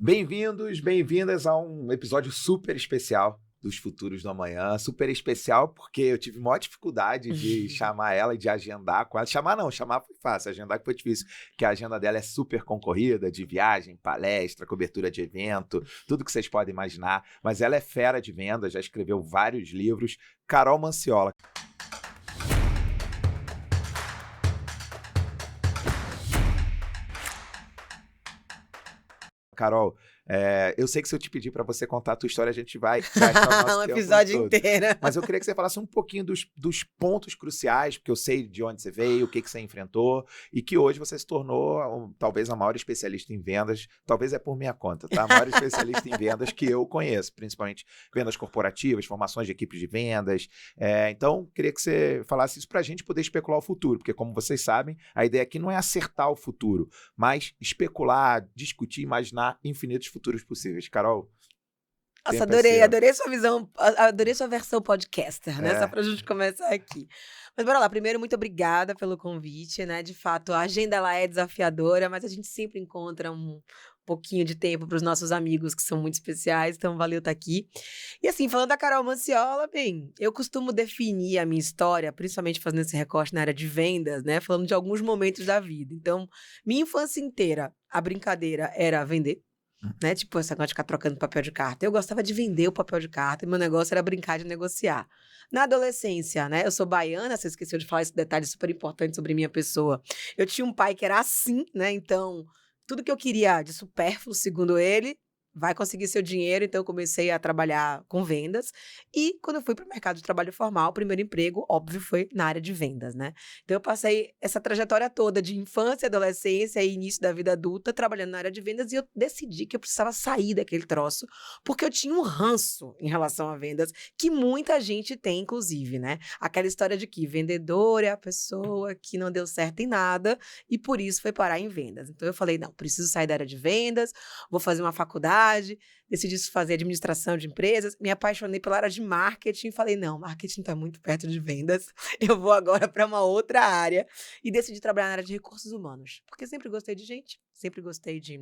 Bem-vindos, bem-vindas a um episódio super especial dos Futuros do Amanhã. Super especial porque eu tive maior dificuldade de chamar ela e de agendar com ela. Chamar foi fácil, agendar que foi difícil, porque a agenda dela é super concorrida, de viagem, palestra, cobertura de evento, tudo que vocês podem imaginar. Mas ela é fera de venda, já escreveu vários livros. Carol Manciola. Carol, eu sei que se eu te pedir para você contar a tua história, a gente vai gastar o nosso um tempo episódio todo. inteiro. Mas eu queria que você falasse um pouquinho dos pontos cruciais, porque eu sei de onde você veio, o que você enfrentou, e que hoje você se tornou talvez a maior especialista em vendas, talvez é por minha conta, tá? A maior especialista em vendas que eu conheço, principalmente vendas corporativas, formações de equipes de vendas. Então, queria que você falasse isso para a gente poder especular o futuro, porque como vocês sabem, a ideia aqui não é acertar o futuro, mas especular, discutir, imaginar infinitos futuros possíveis. Carol? Nossa, adorei sua visão, adorei sua versão podcaster, né? Só pra gente começar aqui. Mas bora lá, primeiro, muito obrigada pelo convite, né? De fato, a agenda ela é desafiadora, mas a gente sempre encontra um pouquinho de tempo para os nossos amigos que são muito especiais, então valeu estar aqui. E assim, falando da Carol Manciola, bem, eu costumo definir a minha história, principalmente fazendo esse recorte na área de vendas, né? Falando de alguns momentos da vida. Então, minha infância inteira, a brincadeira era vender. Né? Tipo, essa coisa de ficar trocando papel de carta. Eu gostava de vender o papel de carta e meu negócio era brincar de negociar. Na adolescência, né? Eu sou baiana, você esqueceu de falar esse detalhe super importante sobre minha pessoa. Eu tinha um pai que era assim, né? Então, tudo que eu queria de supérfluo, segundo ele, vai conseguir seu dinheiro. Então, eu comecei a trabalhar com vendas. E quando eu fui para o mercado de trabalho formal, o primeiro emprego, óbvio, foi na área de vendas, né? Então, eu passei essa trajetória toda de infância, adolescência e início da vida adulta trabalhando na área de vendas e eu decidi que eu precisava sair daquele troço, porque eu tinha um ranço em relação a vendas, que muita gente tem, inclusive, né? Aquela história de que vendedor é a pessoa que não deu certo em nada e por isso foi parar em vendas. Então, eu falei, não, preciso sair da área de vendas, vou fazer uma faculdade, decidi fazer administração de empresas, me apaixonei pela área de marketing, falei, não, marketing está muito perto de vendas, eu vou agora para uma outra área e decidi trabalhar na área de recursos humanos, porque sempre gostei de gente, sempre gostei de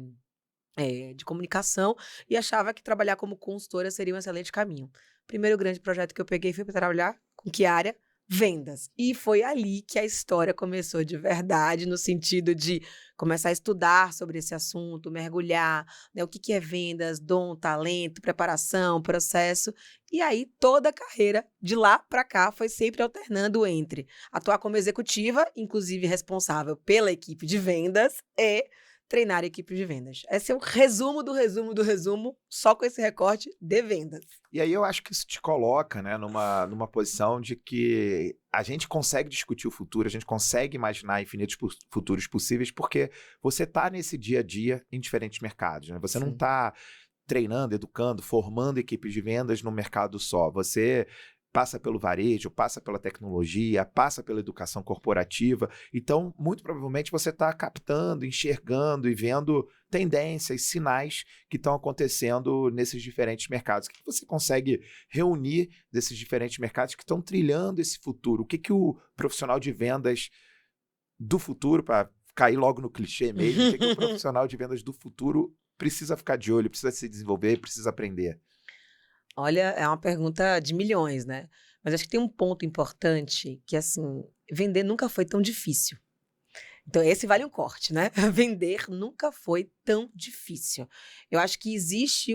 comunicação e achava que trabalhar como consultora seria um excelente caminho. Primeiro grande projeto que eu peguei foi para trabalhar com que área? Vendas. E foi ali que a história começou de verdade, no sentido de começar a estudar sobre esse assunto, mergulhar, né, o que é vendas, dom, talento, preparação, processo. E aí toda a carreira de lá para cá foi sempre alternando entre atuar como executiva, inclusive responsável pela equipe de vendas, e treinar a equipe de vendas. Esse é o resumo do resumo do resumo, só com esse recorte de vendas. E aí eu acho que isso te coloca, né, numa posição de que a gente consegue discutir o futuro, a gente consegue imaginar infinitos futuros possíveis, porque você está nesse dia a dia em diferentes mercados, né? Você não está treinando, educando, formando equipes de vendas num mercado só. Você passa pelo varejo, passa pela tecnologia, passa pela educação corporativa. Então, muito provavelmente, você está captando, enxergando e vendo tendências, sinais que estão acontecendo nesses diferentes mercados. O que você consegue reunir desses diferentes mercados que estão trilhando esse futuro? O que o profissional de vendas do futuro, para cair logo no clichê mesmo, o que o profissional de vendas do futuro precisa ficar de olho, precisa se desenvolver, precisa aprender? Olha, é uma pergunta de milhões, né? Mas acho que tem um ponto importante que, assim, vender nunca foi tão difícil. Então, esse vale um corte, né? Vender nunca foi tão difícil. Eu acho que existe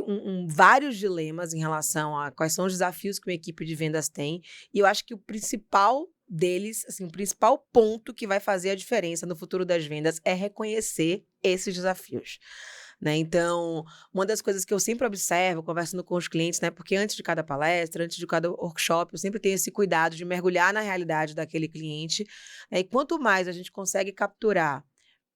vários dilemas em relação a quais são os desafios que uma equipe de vendas tem. E eu acho que o principal deles, assim, o principal ponto que vai fazer a diferença no futuro das vendas é reconhecer esses desafios. Né? Então, uma das coisas que eu sempre observo, conversando com os clientes, né? Porque antes de cada palestra, antes de cada workshop, eu sempre tenho esse cuidado de mergulhar na realidade daquele cliente. Né? E quanto mais a gente consegue capturar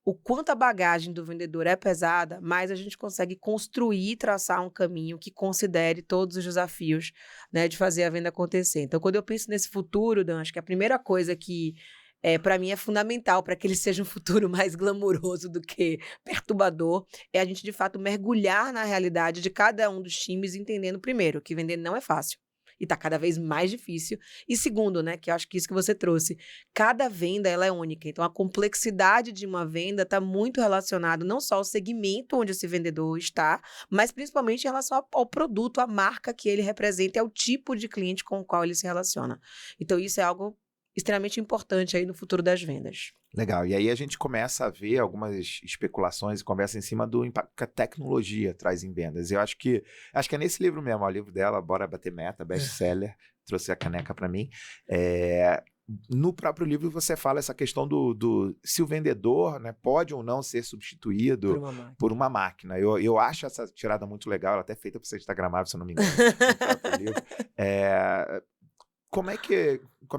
o quanto a bagagem do vendedor é pesada, mais a gente consegue construir e traçar um caminho que considere todos os desafios, né, de fazer a venda acontecer. Então, quando eu penso nesse futuro, Dan, acho que a primeira coisa que para mim é fundamental para que ele seja um futuro mais glamuroso do que perturbador, é a gente, de fato, mergulhar na realidade de cada um dos times, entendendo, primeiro, que vender não é fácil. e tá cada vez mais difícil. E segundo, né, que eu acho que isso que você trouxe, cada venda ela é única. Então, a complexidade de uma venda está muito relacionada não só ao segmento onde esse vendedor está, mas principalmente em relação ao produto, à marca que ele representa e ao tipo de cliente com o qual ele se relaciona. Então, isso é algo extremamente importante aí no futuro das vendas. Legal. E aí a gente começa a ver algumas especulações e conversa em cima do impacto que a tecnologia traz em vendas. Eu acho que é nesse livro mesmo, ó, o livro dela, Bora Bater Meta, best-seller, trouxe a caneca para mim. No próprio livro você fala essa questão do se o vendedor, né, pode ou não ser substituído por uma máquina. Eu acho essa tirada muito legal, ela até é feita para ser instagramável, se eu não me engano, no próprio livro. Como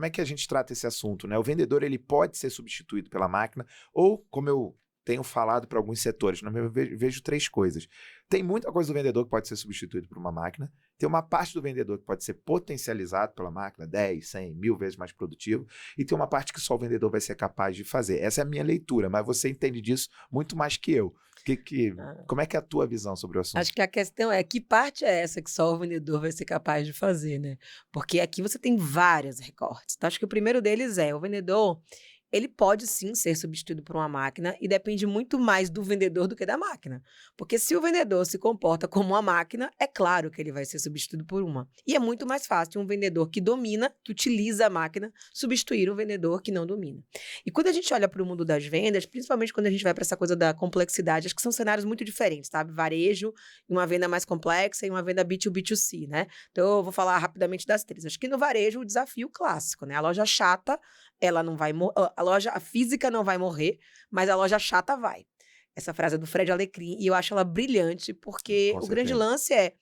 é que a gente trata esse assunto, né? O vendedor, ele pode ser substituído pela máquina ou, como eu tenho falado para alguns setores, eu vejo três coisas. Tem muita coisa do vendedor que pode ser substituído por uma máquina, tem uma parte do vendedor que pode ser potencializado pela máquina, 10, 100, 1000 vezes mais produtivo, e tem uma parte que só o vendedor vai ser capaz de fazer. Essa é a minha leitura, mas você entende disso muito mais que eu. Como é que é a tua visão sobre o assunto? Acho que a questão é que parte é essa que só o vendedor vai ser capaz de fazer, né? Porque aqui você tem vários recortes. Então, acho que o primeiro deles é o vendedor. Ele pode sim ser substituído por uma máquina e depende muito mais do vendedor do que da máquina. Porque se o vendedor se comporta como uma máquina, é claro que ele vai ser substituído por uma. E é muito mais fácil um vendedor que domina, que utiliza a máquina, substituir um vendedor que não domina. E quando a gente olha para o mundo das vendas, principalmente quando a gente vai para essa coisa da complexidade, acho que são cenários muito diferentes, sabe? Varejo, uma venda mais complexa e uma venda B2B2C, né? Então eu vou falar rapidamente das três. Acho que no varejo o desafio clássico, né? A loja chata, ela não vai a física não vai morrer, mas a loja chata vai. Essa frase é do Fred Alecrim e eu acho ela brilhante porque o grande lance é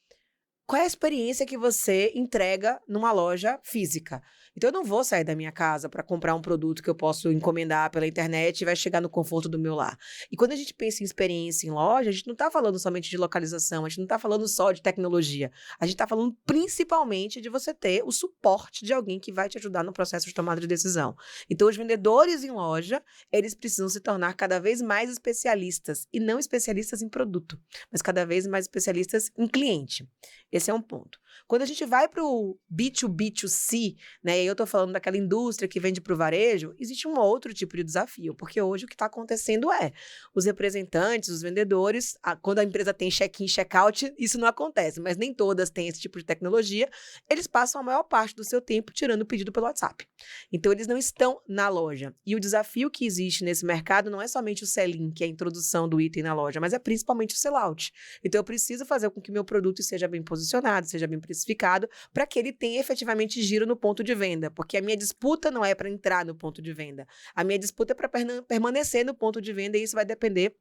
qual é a experiência que você entrega numa loja física. Então, eu não vou sair da minha casa para comprar um produto que eu posso encomendar pela internet e vai chegar no conforto do meu lar. E quando a gente pensa em experiência em loja, a gente não está falando somente de localização, a gente não está falando só de tecnologia. A gente está falando principalmente de você ter o suporte de alguém que vai te ajudar no processo de tomada de decisão. Então, os vendedores em loja, eles precisam se tornar cada vez mais especialistas, e não especialistas em produto, mas cada vez mais especialistas em cliente. Esse é um ponto. Quando a gente vai para o B2B2C, né, e eu estou falando daquela indústria que vende para o varejo, existe um outro tipo de desafio, porque hoje o que está acontecendo é, os representantes, os vendedores, quando a empresa tem check-in, check-out, isso não acontece, mas nem todas têm esse tipo de tecnologia, eles passam a maior parte do seu tempo tirando o pedido pelo WhatsApp. Então, eles não estão na loja. E o desafio que existe nesse mercado não é somente o sell-in, que é a introdução do item na loja, mas é principalmente o sell-out. Então, eu preciso fazer com que o meu produto seja bem posicionado, seja bem precificado, para que ele tenha efetivamente giro no ponto de venda, porque a minha disputa não é para entrar no ponto de venda, a minha disputa é para permanecer no ponto de venda e isso vai depender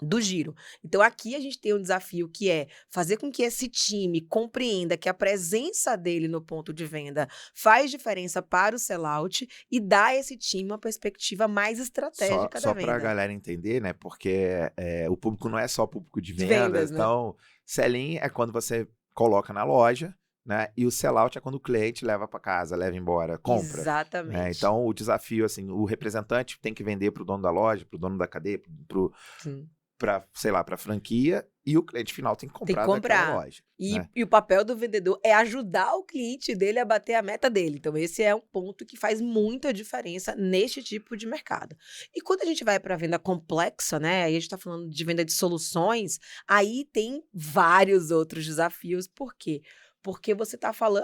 do giro. Então, aqui a gente tem um desafio que é fazer com que esse time compreenda que a presença dele no ponto de venda faz diferença para o sellout e dá a esse time uma perspectiva mais estratégica da venda. Só para a galera entender, né? Porque o público não é só público de vendas, então, né? Sell-in é quando você coloca na loja, né? E o sellout é quando o cliente leva para casa, leva embora, compra. Exatamente. Né? Então, o desafio, assim, o representante tem que vender para o dono da loja, para o dono da cadeia, para, sei lá, para franquia, e o cliente final tem que comprar daquela loja. Né? E o papel do vendedor é ajudar o cliente dele a bater a meta dele. Então, esse é um ponto que faz muita diferença neste tipo de mercado. E quando a gente vai para a venda complexa, né? Aí a gente está falando de venda de soluções, aí tem vários outros desafios. Por quê? Porque a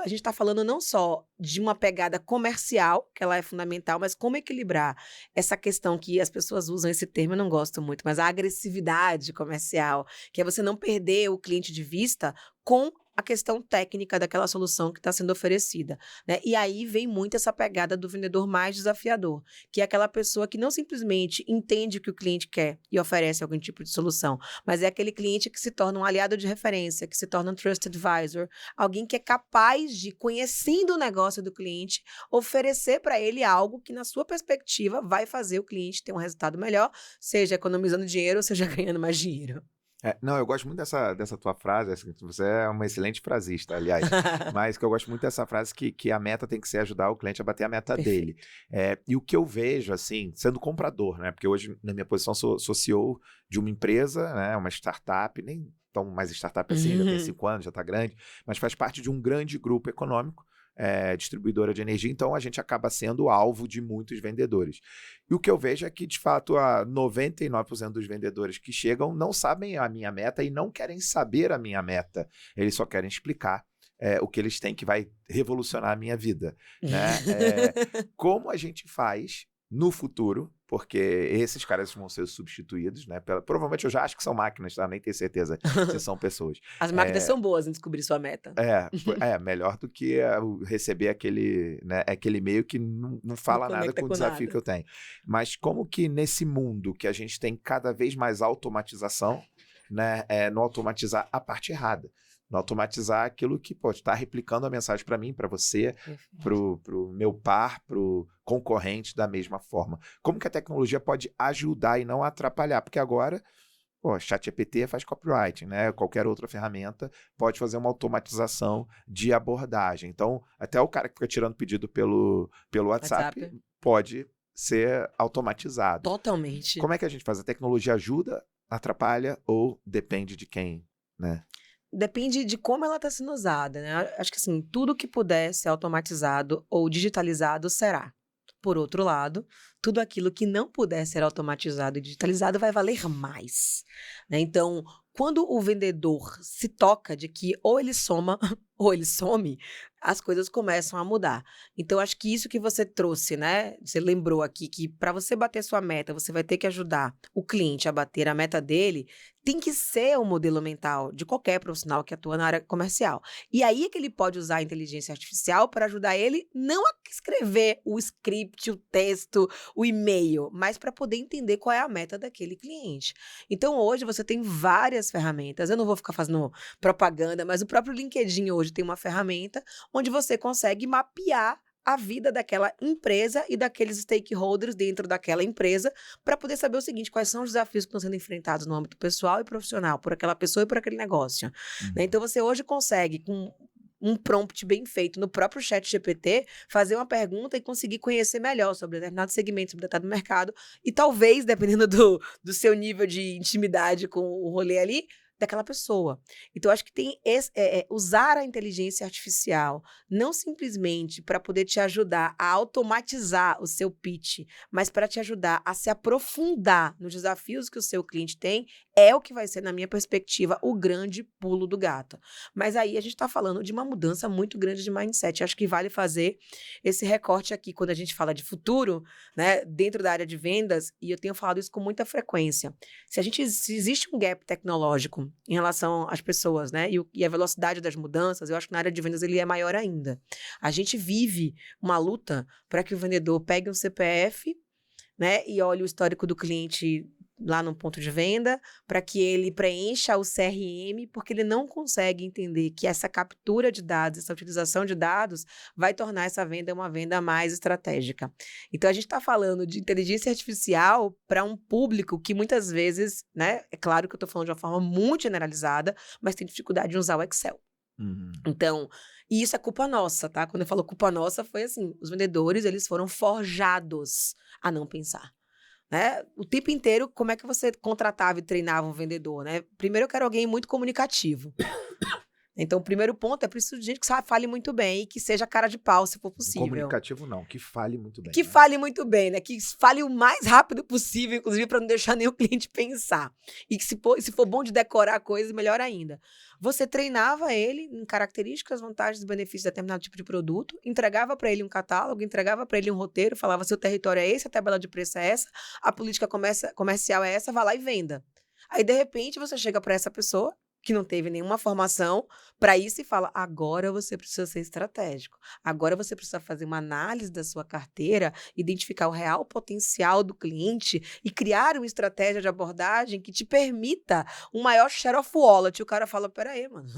gente está falando não só de uma pegada comercial, que ela é fundamental, mas como equilibrar essa questão que as pessoas usam esse termo, eu não gosto muito, mas a agressividade comercial, que é você não perder o cliente de vista com a questão técnica daquela solução que está sendo oferecida, né? E aí vem muito essa pegada do vendedor mais desafiador, que é aquela pessoa que não simplesmente entende o que o cliente quer e oferece algum tipo de solução, mas é aquele cliente que se torna um aliado de referência, que se torna um trusted advisor, alguém que é capaz de, conhecendo o negócio do cliente, oferecer para ele algo que, na sua perspectiva, vai fazer o cliente ter um resultado melhor, seja economizando dinheiro ou seja ganhando mais dinheiro. Não, eu gosto muito dessa tua frase, assim, você é uma excelente frasista, aliás, mas que eu gosto muito dessa frase que a meta tem que ser ajudar o cliente a bater a meta dele. E o que eu vejo, assim, sendo comprador, né, porque hoje na minha posição sou CEO de uma empresa, né, uma startup, nem tão mais startup assim, já tem 5 anos, já está grande, mas faz parte de um grande grupo econômico, distribuidora de energia, então a gente acaba sendo alvo de muitos vendedores. E o que eu vejo é que, de fato, 99% dos vendedores que chegam não sabem a minha meta e não querem saber a minha meta. Eles só querem explicar o que eles têm que vai revolucionar a minha vida. Né? Como a gente faz no futuro, porque esses caras vão ser substituídos, né? Provavelmente eu já acho que são máquinas, tá? Nem tenho certeza se são pessoas. As máquinas são boas em descobrir sua meta. Melhor do que receber aquele e-mail que não fala nada com o desafio que eu tenho. Mas como que nesse mundo que a gente tem cada vez mais automatização, né? Não automatizar a parte errada. Não automatizar aquilo que está replicando a mensagem para mim, para você, pro meu par, pro concorrente da mesma forma. Como que a tecnologia pode ajudar e não atrapalhar? Porque agora, ChatGPT faz copywriting, né? Qualquer outra ferramenta pode fazer uma automatização de abordagem. Então, até o cara que fica tirando pedido pelo WhatsApp pode ser automatizado. Totalmente. Como é que a gente faz? A tecnologia ajuda, atrapalha ou depende de quem, né? Depende de como ela está sendo usada, né? Acho que assim, tudo que puder ser automatizado ou digitalizado será. Por outro lado, tudo aquilo que não puder ser automatizado e digitalizado vai valer mais, né? Então, quando o vendedor se toca de que ou ele soma ou ele some, as coisas começam a mudar. Então, acho que isso que você trouxe, né? Você lembrou aqui que para você bater sua meta, você vai ter que ajudar o cliente a bater a meta dele, tem que ser o modelo mental de qualquer profissional que atua na área comercial. E aí é que ele pode usar a inteligência artificial para ajudar ele não a escrever o script, o texto, o e-mail, mas para poder entender qual é a meta daquele cliente. Então, hoje você tem várias ferramentas. Eu não vou ficar fazendo propaganda, mas o próprio LinkedIn hoje tem uma ferramenta onde você consegue mapear a vida daquela empresa e daqueles stakeholders dentro daquela empresa para poder saber o seguinte, quais são os desafios que estão sendo enfrentados no âmbito pessoal e profissional por aquela pessoa e por aquele negócio. Né? Então, você hoje consegue, com um prompt bem feito no próprio ChatGPT, fazer uma pergunta e conseguir conhecer melhor sobre determinado segmento, sobre determinado mercado e talvez, dependendo do seu nível de intimidade com o rolê ali, daquela pessoa. Então, acho que tem usar a inteligência artificial não simplesmente para poder te ajudar a automatizar o seu pitch, mas para te ajudar a se aprofundar nos desafios que o seu cliente tem, é o que vai ser, na minha perspectiva, o grande pulo do gato. Mas aí a gente está falando de uma mudança muito grande de mindset. Acho que vale fazer esse recorte aqui quando a gente fala de futuro, né, dentro da área de vendas, e eu tenho falado isso com muita frequência. Se existe um gap tecnológico em relação às pessoas, né, e a velocidade das mudanças, eu acho que na área de vendas ele é maior ainda. A gente vive uma luta para que o vendedor pegue um CPF, né, e olhe o histórico do cliente lá no ponto de venda, para que ele preencha o CRM, porque ele não consegue entender que essa captura de dados, essa utilização de dados, vai tornar essa venda uma venda mais estratégica. Então, a gente está falando de inteligência artificial para um público que muitas vezes, né, é claro que eu estou falando de uma forma muito generalizada, mas tem dificuldade de usar o Excel. Então, e isso é culpa nossa, tá? Quando eu falo culpa nossa, foi assim, os vendedores, eles foram forjados a não pensar. Né? O tempo inteiro, como é que você contratava e treinava um vendedor, né? Primeiro eu quero alguém muito comunicativo. Então, o primeiro ponto é preciso de gente que fale muito bem e que seja cara de pau, se for possível. Comunicativo não, que fale muito bem. Que fale muito bem, né? Que fale o mais rápido possível, inclusive, para não deixar nem o cliente pensar. E que se for bom de decorar coisas, melhor ainda. Você treinava ele em características, vantagens e benefícios de determinado tipo de produto, entregava para ele um catálogo, entregava para ele um roteiro, falava seu território é esse, a tabela de preço é essa, a política comercial é essa, vá lá e venda. Aí, de repente, você chega para essa pessoa que não teve nenhuma formação para isso e fala, agora você precisa ser estratégico. Agora você precisa fazer uma análise da sua carteira, identificar o real potencial do cliente e criar uma estratégia de abordagem que te permita um maior share of wallet. E o cara fala, peraí, mano,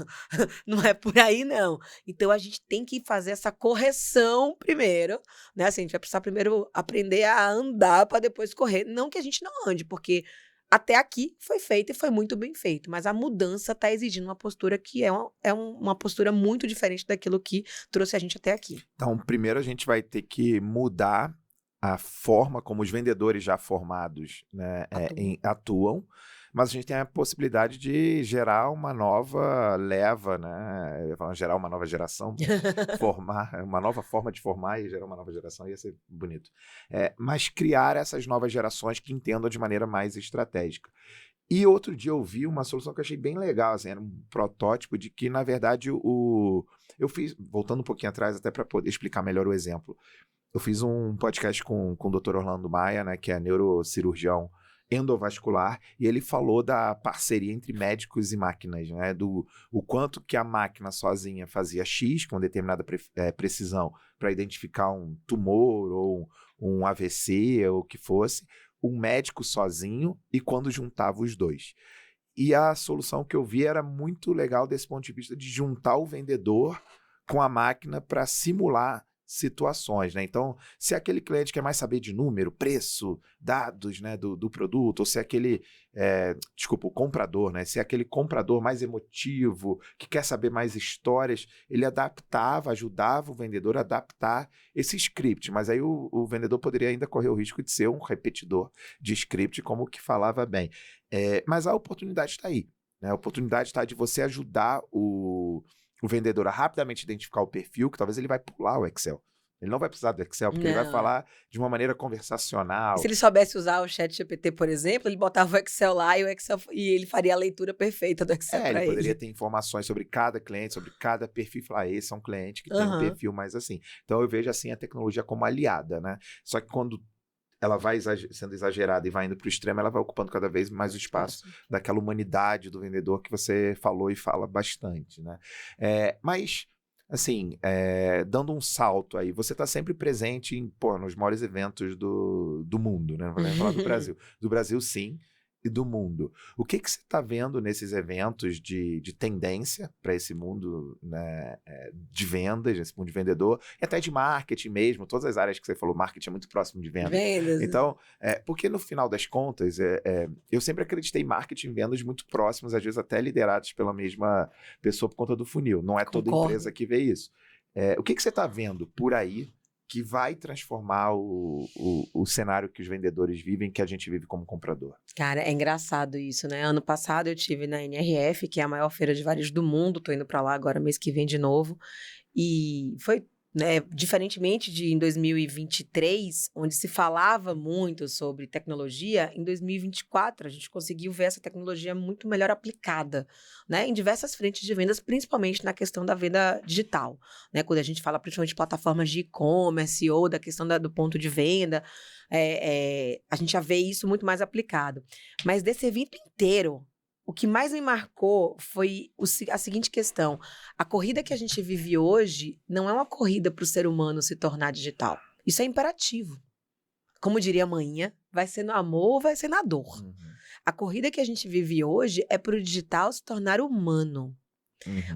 não é por aí não. Então, a gente tem que fazer essa correção primeiro, né? Assim, a gente vai precisar primeiro aprender a andar para depois correr. Não que a gente não ande, porque até aqui foi feito e foi muito bem feito, mas a mudança está exigindo uma postura que é uma postura muito diferente daquilo que trouxe a gente até aqui. Então, primeiro a gente vai ter que mudar a forma como os vendedores já formados, né, atuam, mas a gente tem a possibilidade de gerar uma nova leva, né? Eu ia falar, gerar uma nova geração, formar uma nova forma de formar e gerar uma nova geração, ia ser bonito. Mas criar essas novas gerações que entendam de maneira mais estratégica. E outro dia eu vi uma solução que eu achei bem legal, assim, era um protótipo de que, na verdade, eu fiz, voltando um pouquinho atrás, até para poder explicar melhor o exemplo, eu fiz um podcast com o Dr. Orlando Maia, né, que é neurocirurgião endovascular, e ele falou da parceria entre médicos e máquinas, né, o quanto que a máquina sozinha fazia X com determinada precisão para identificar um tumor ou um AVC ou o que fosse, um médico sozinho e quando juntava os dois. E a solução que eu vi era muito legal desse ponto de vista de juntar o vendedor com a máquina para simular situações, né? Então, se é aquele cliente quer mais saber de número, preço, dados, né, do produto, ou se é aquele, o comprador, né? Se é aquele comprador mais emotivo, que quer saber mais histórias, ele ajudava o vendedor a adaptar esse script, mas aí o vendedor poderia ainda correr o risco de ser um repetidor de script, como o que falava bem. Mas a oportunidade está aí, né? A oportunidade está de você ajudar o vendedor a rapidamente identificar o perfil, que talvez ele vai pular o Excel. Ele não vai precisar do Excel, porque ele vai falar de uma maneira conversacional. Se ele soubesse usar o ChatGPT, por exemplo, ele botava o Excel lá e ele faria a leitura perfeita do Excel para ele. Ele poderia ter informações sobre cada cliente, sobre cada perfil, e falar, esse é um cliente que tem um perfil mais assim. Então eu vejo assim a tecnologia como aliada, né? Só que quando ela vai sendo exagerada e vai indo para o extremo, ela vai ocupando cada vez mais o espaço daquela humanidade do vendedor que você falou e fala bastante, né? Mas, assim, dando um salto aí, você está sempre presente nos maiores eventos do mundo, né? Não vou nem falar do Brasil. Do Brasil, sim, e do mundo. O que você está vendo nesses eventos de tendência para esse mundo, né, de vendas, esse mundo de vendedor, e até de marketing mesmo, todas as áreas que você falou, marketing é muito próximo de vendas. Então, porque no final das contas, eu sempre acreditei em marketing e vendas muito próximos, às vezes até liderados pela mesma pessoa por conta do funil. Não é toda empresa que vê isso. O que você está vendo por aí que vai transformar o cenário que os vendedores vivem, que a gente vive como comprador? Cara, é engraçado isso, né? Ano passado eu tive na NRF, que é a maior feira de varejo do mundo, tô indo pra lá agora mês que vem de novo, e foi, né, diferentemente de em 2023, onde se falava muito sobre tecnologia, em 2024 a gente conseguiu ver essa tecnologia muito melhor aplicada, né, em diversas frentes de vendas, principalmente na questão da venda digital, né, quando a gente fala principalmente de plataformas de e-commerce ou da questão do ponto de venda, a gente já vê isso muito mais aplicado. Mas desse evento inteiro, o que mais me marcou foi a seguinte questão. A corrida que a gente vive hoje não é uma corrida para o ser humano se tornar digital. Isso é imperativo. Como diria a manhã, vai ser no amor ou vai ser na dor. A corrida que a gente vive hoje é para o digital se tornar humano.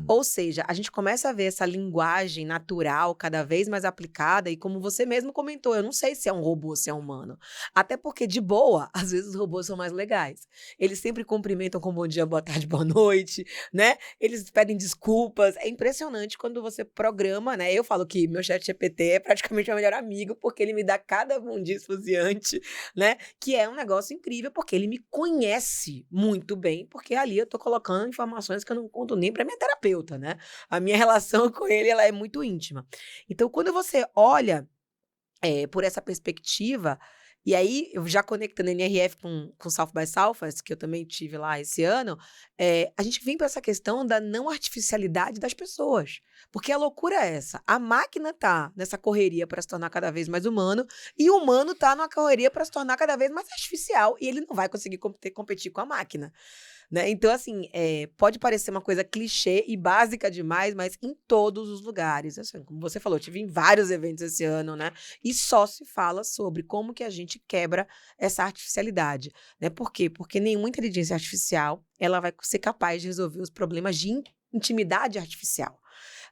Ou seja, a gente começa a ver essa linguagem natural cada vez mais aplicada e como você mesmo comentou, eu não sei se é um robô ou se é um humano. Até porque, de boa, às vezes os robôs são mais legais. Eles sempre cumprimentam com bom dia, boa tarde, boa noite, né? Eles pedem desculpas. É impressionante quando você programa, né? Eu falo que meu ChatGPT é praticamente meu melhor amigo porque ele me dá cada bom dia esfuziante, né? Que é um negócio incrível porque ele me conhece muito bem, porque ali eu tô colocando informações que eu não conto nem pra minha terapeuta, né? A minha relação com ele, ela é muito íntima. Então, quando você olha por essa perspectiva, e aí, eu já conectando a NRF com South by Southwest, que eu também tive lá esse ano, a gente vem para essa questão da não artificialidade das pessoas. Porque a loucura é essa. A máquina tá nessa correria para se tornar cada vez mais humano, e o humano tá numa correria para se tornar cada vez mais artificial, e ele não vai conseguir competir com a máquina. Né? Então, assim, pode parecer uma coisa clichê e básica demais, mas em todos os lugares. Assim, como você falou, eu tive em vários eventos esse ano, né? E só se fala sobre como que a gente quebra essa artificialidade. Né? Por quê? Porque nenhuma inteligência artificial ela vai ser capaz de resolver os problemas de intimidade artificial.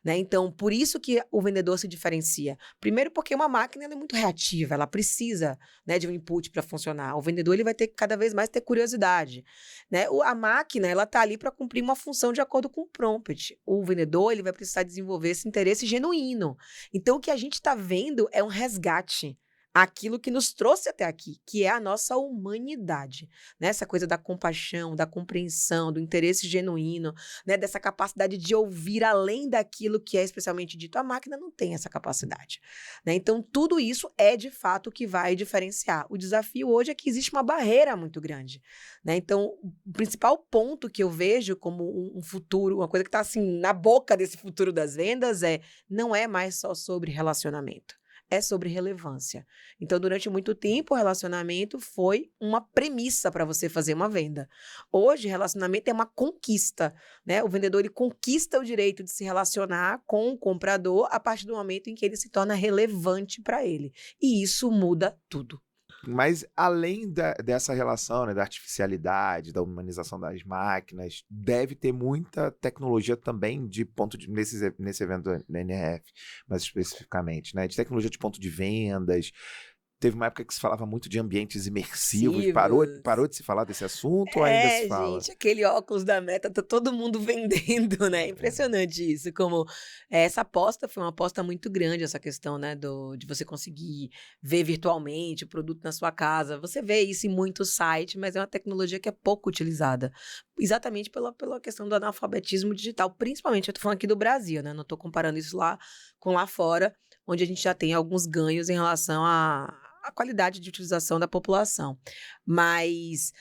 Né? Então, por isso que o vendedor se diferencia. Primeiro porque uma máquina ela é muito reativa, ela precisa, né, de um input para funcionar. O vendedor ele vai ter que cada vez mais ter curiosidade. Né? A máquina ela está ali para cumprir uma função de acordo com o prompt. O vendedor ele vai precisar desenvolver esse interesse genuíno. Então, o que a gente está vendo é um resgate aquilo que nos trouxe até aqui, que é a nossa humanidade, né? Essa coisa da compaixão, da compreensão, do interesse genuíno, né? Dessa capacidade de ouvir além daquilo que é especialmente dito. A máquina não tem essa capacidade, né? Então, tudo isso é, de fato, o que vai diferenciar. O desafio hoje é que existe uma barreira muito grande, né? Então, o principal ponto que eu vejo como um futuro, uma coisa que está assim, na boca desse futuro das vendas não é mais só sobre relacionamento. É sobre relevância. Então, durante muito tempo, o relacionamento foi uma premissa para você fazer uma venda. Hoje, relacionamento é uma conquista, né? O vendedor ele conquista o direito de se relacionar com o comprador a partir do momento em que ele se torna relevante para ele. E isso muda tudo. Mas além dessa relação, né, da artificialidade, da humanização das máquinas, deve ter muita tecnologia também nesse evento da NRF, mais especificamente, né? De tecnologia de ponto de vendas. Teve uma época que se falava muito de ambientes imersivos. Parou de se falar desse assunto ou ainda se fala? Gente, aquele óculos da Meta, tá todo mundo vendendo, né? Impressionante isso, como essa aposta foi uma aposta muito grande, essa questão, né, de você conseguir ver virtualmente o produto na sua casa. Você vê isso em muitos sites, mas é uma tecnologia que é pouco utilizada, exatamente pela questão do analfabetismo digital, principalmente, eu tô falando aqui do Brasil, né? Não tô comparando isso com lá fora, onde a gente já tem alguns ganhos em relação à qualidade de utilização da população. Mas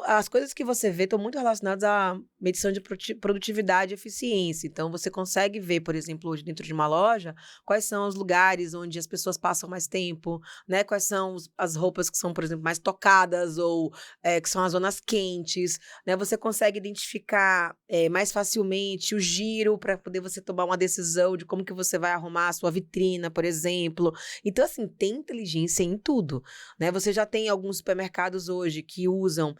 as coisas que você vê estão muito relacionadas à medição de produtividade e eficiência. Então, você consegue ver, por exemplo, hoje dentro de uma loja, quais são os lugares onde as pessoas passam mais tempo, né? Quais são as roupas que são, por exemplo, mais tocadas ou que são as zonas quentes, né? Você consegue identificar mais facilmente o giro para poder você tomar uma decisão de como que você vai arrumar a sua vitrina, por exemplo. Então, assim, tem inteligência em tudo, né? Você já tem alguns supermercados hoje que usam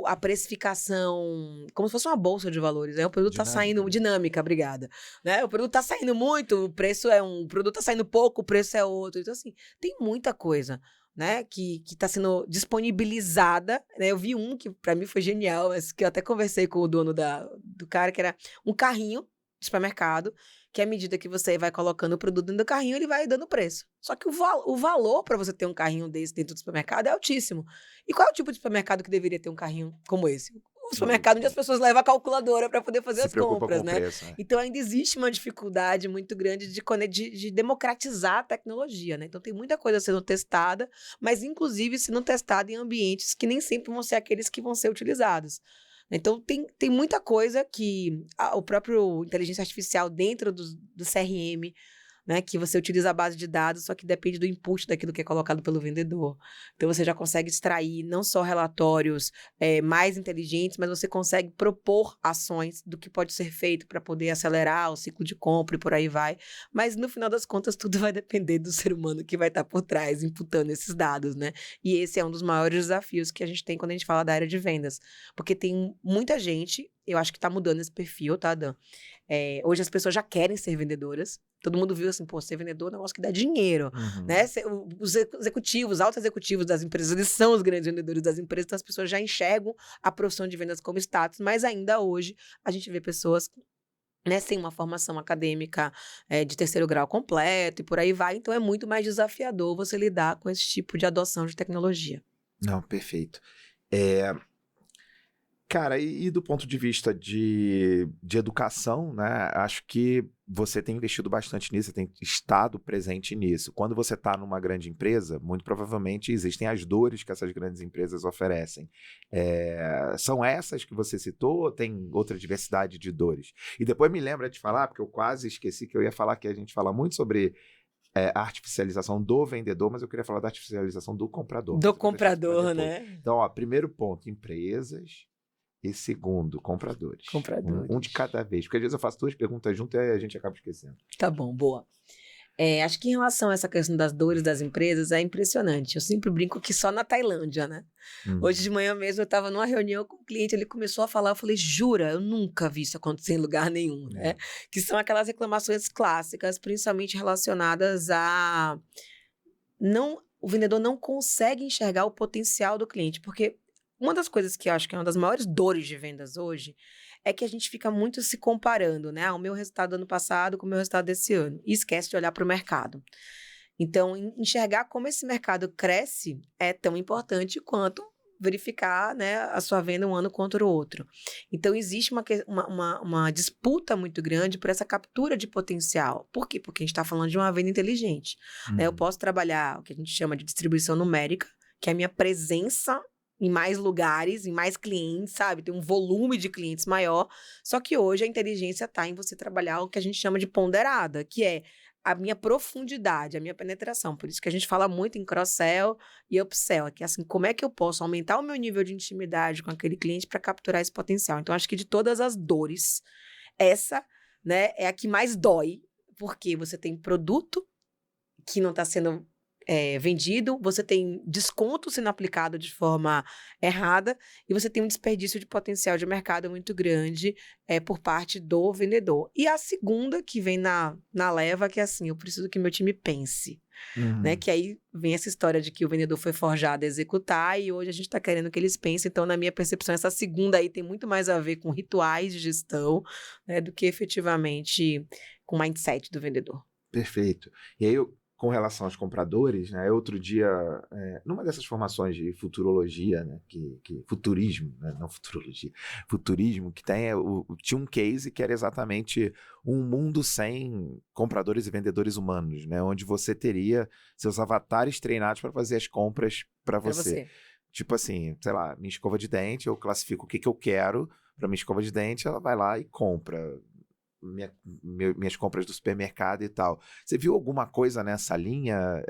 a precificação como se fosse uma bolsa de valores, né? O produto está saindo... Dinâmica, obrigada. Né? O produto está saindo muito, o preço é um... O produto está saindo pouco, o preço é outro. Então, assim, tem muita coisa, né, que está sendo disponibilizada, né? Eu vi um que para mim foi genial, mas que eu até conversei com o dono do cara, que era um carrinho de supermercado, que à medida que você vai colocando o produto dentro do carrinho, ele vai dando preço. Só que o valor para você ter um carrinho desse dentro do supermercado é altíssimo. E qual é o tipo de supermercado que deveria ter um carrinho como esse? O supermercado onde as pessoas levam a calculadora para poder fazer as compras, né? Preço, né? Então ainda existe uma dificuldade muito grande de democratizar a tecnologia, né? Então tem muita coisa sendo testada, mas inclusive sendo testada em ambientes que nem sempre vão ser aqueles que vão ser utilizados. Então, tem muita coisa que o próprio inteligência artificial dentro do CRM, né, que você utiliza a base de dados, só que depende do input daquilo que é colocado pelo vendedor. Então, você já consegue extrair não só relatórios mais inteligentes, mas você consegue propor ações do que pode ser feito para poder acelerar o ciclo de compra e por aí vai. Mas, no final das contas, tudo vai depender do ser humano que vai estar por trás, imputando esses dados, né? E esse é um dos maiores desafios que a gente tem quando a gente fala da área de vendas. Porque tem muita gente, eu acho que está mudando esse perfil, tá, Dan? Hoje as pessoas já querem ser vendedoras. Todo mundo viu assim, pô, ser vendedor é um negócio que dá dinheiro, né? Os executivos, altos executivos das empresas, eles são os grandes vendedores das empresas, então as pessoas já enxergam a profissão de vendas como status, mas ainda hoje a gente vê pessoas, né, sem uma formação acadêmica de terceiro grau completo e por aí vai, então é muito mais desafiador você lidar com esse tipo de adoção de tecnologia. Não, perfeito. Cara, e do ponto de vista de educação, né? Acho que você tem investido bastante nisso, você tem estado presente nisso. Quando você está numa grande empresa, muito provavelmente existem as dores que essas grandes empresas oferecem. São essas que você citou ou tem outra diversidade de dores? E depois me lembra de falar, porque eu quase esqueci que eu ia falar que a gente fala muito sobre a artificialização do vendedor, mas eu queria falar da artificialização do comprador. Do comprador, né? Então, ó, primeiro ponto, empresas. E segundo, compradores. Um de cada vez. Porque às vezes eu faço duas perguntas juntas e a gente acaba esquecendo. Tá bom, boa. Acho que em relação a essa questão das dores das empresas, é impressionante. Eu sempre brinco que só na Tailândia, né? Hoje de manhã mesmo eu estava numa reunião com um cliente, ele começou a falar, eu falei, jura, eu nunca vi isso acontecer em lugar nenhum, né? Que são aquelas reclamações clássicas, principalmente relacionadas a... o vendedor não consegue enxergar o potencial do cliente, porque uma das coisas que eu acho que é uma das maiores dores de vendas hoje é que a gente fica muito se comparando, né? O meu resultado do ano passado com o meu resultado desse ano. E esquece de olhar para o mercado. Então, enxergar como esse mercado cresce é tão importante quanto verificar, né, a sua venda um ano contra o outro. Então, existe uma disputa muito grande por essa captura de potencial. Por quê? Porque a gente está falando de uma venda inteligente. Né? Eu posso trabalhar o que a gente chama de distribuição numérica, que é a minha presença em mais lugares, em mais clientes, sabe? Tem um volume de clientes maior. Só que hoje a inteligência está em você trabalhar o que a gente chama de ponderada, que é a minha profundidade, a minha penetração. Por isso que a gente fala muito em cross-sell e upsell, que é assim, como é que eu posso aumentar o meu nível de intimidade com aquele cliente para capturar esse potencial. Então, acho que de todas as dores, essa, né, é a que mais dói, porque você tem produto que não está sendo vendido, você tem desconto sendo aplicado de forma errada e você tem um desperdício de potencial de mercado muito grande por parte do vendedor. E a segunda que vem na leva, que é assim, eu preciso que meu time pense. Né? Que aí vem essa história de que o vendedor foi forjado a executar e hoje a gente está querendo que eles pensem. Então, na minha percepção, essa segunda aí tem muito mais a ver com rituais de gestão, né, do que efetivamente com o mindset do vendedor. Perfeito. E aí, com relação aos compradores, né, outro dia, numa dessas formações de futurologia, né, futurismo, né, não futurologia, futurismo, que tinha um case que era exatamente um mundo sem compradores e vendedores humanos, né, onde você teria seus avatares treinados para fazer as compras para você. Tipo assim, sei lá, minha escova de dente, eu classifico o que eu quero para minha escova de dente, ela vai lá e compra minhas compras do supermercado e tal. Você viu alguma coisa nessa linha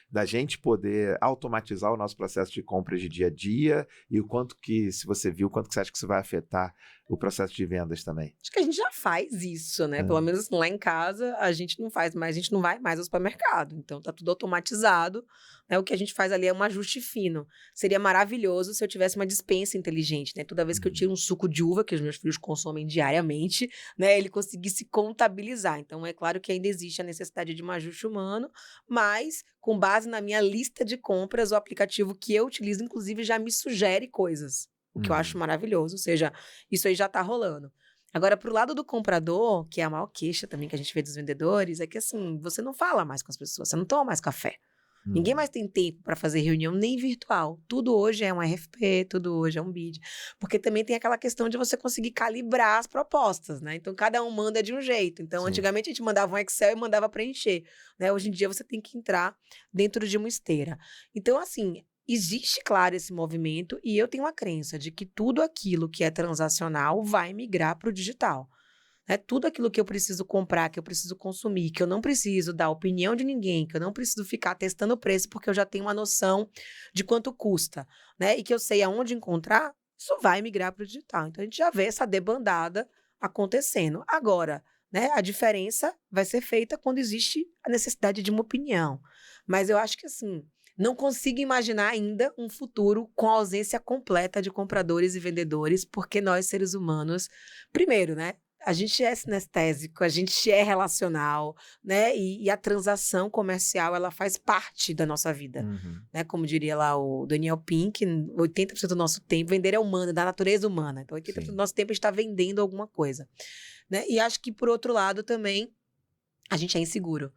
da gente poder automatizar o nosso processo de compras de dia a dia e o quanto que, se você viu, quanto que você acha que isso vai afetar o processo de vendas também? Acho que a gente já faz isso, né? Pelo menos lá em casa a gente não faz mais, a gente não vai mais ao supermercado. Então tá tudo automatizado, né? O que a gente faz ali é um ajuste fino. Seria maravilhoso se eu tivesse uma despensa inteligente, né? Toda vez que eu tiro um suco de uva, que os meus filhos consomem diariamente, né? Ele conseguisse contabilizar. Então é claro que ainda existe a necessidade de um ajuste humano, mas com base na minha lista de compras, o aplicativo que eu utilizo, inclusive, já me sugere coisas. O que eu acho maravilhoso, ou seja, isso aí já tá rolando. Agora, pro lado do comprador, que é a maior queixa também que a gente vê dos vendedores, é que assim, você não fala mais com as pessoas, você não toma mais café. Ninguém mais tem tempo para fazer reunião, nem virtual. Tudo hoje é um RFP, tudo hoje é um BID. Porque também tem aquela questão de você conseguir calibrar as propostas, né? Então, cada um manda de um jeito. Então, antigamente a gente mandava um Excel e mandava preencher, né? Hoje em dia você tem que entrar dentro de uma esteira. Então, assim, existe, claro, esse movimento e eu tenho a crença de que tudo aquilo que é transacional vai migrar para o digital. Né? Tudo aquilo que eu preciso comprar, que eu preciso consumir, que eu não preciso dar opinião de ninguém, que eu não preciso ficar testando o preço porque eu já tenho uma noção de quanto custa, né? E que eu sei aonde encontrar, isso vai migrar para o digital. Então, a gente já vê essa debandada acontecendo. Agora, né, a diferença vai ser feita quando existe a necessidade de uma opinião. Mas eu acho que, assim, não consigo imaginar ainda um futuro com a ausência completa de compradores e vendedores, porque nós, seres humanos, primeiro, né? A gente é sinestésico, a gente é relacional, né? E a transação comercial, ela faz parte da nossa vida. Né? Como diria lá o Daniel Pink, 80% do nosso tempo, vender é humano, da natureza humana. Então, 80% do nosso tempo a gente está vendendo alguma coisa. Né? E acho que, por outro lado, também, a gente é inseguro.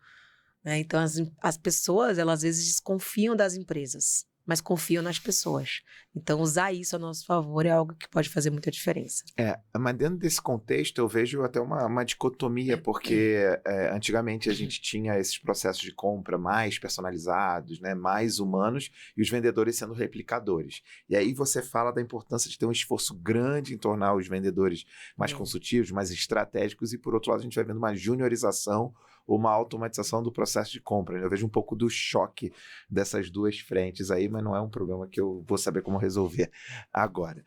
Né? Então, as pessoas, elas às vezes desconfiam das empresas, mas confiam nas pessoas. Então, usar isso a nosso favor é algo que pode fazer muita diferença. Mas dentro desse contexto eu vejo até uma dicotomia, porque antigamente a gente tinha esses processos de compra mais personalizados, né, mais humanos, e os vendedores sendo replicadores. E aí você fala da importância de ter um esforço grande em tornar os vendedores mais consultivos, mais estratégicos, e por outro lado a gente vai vendo uma juniorização, uma automatização do processo de compra. Eu vejo um pouco do choque dessas duas frentes aí, mas não é um problema que eu vou saber como resolver agora.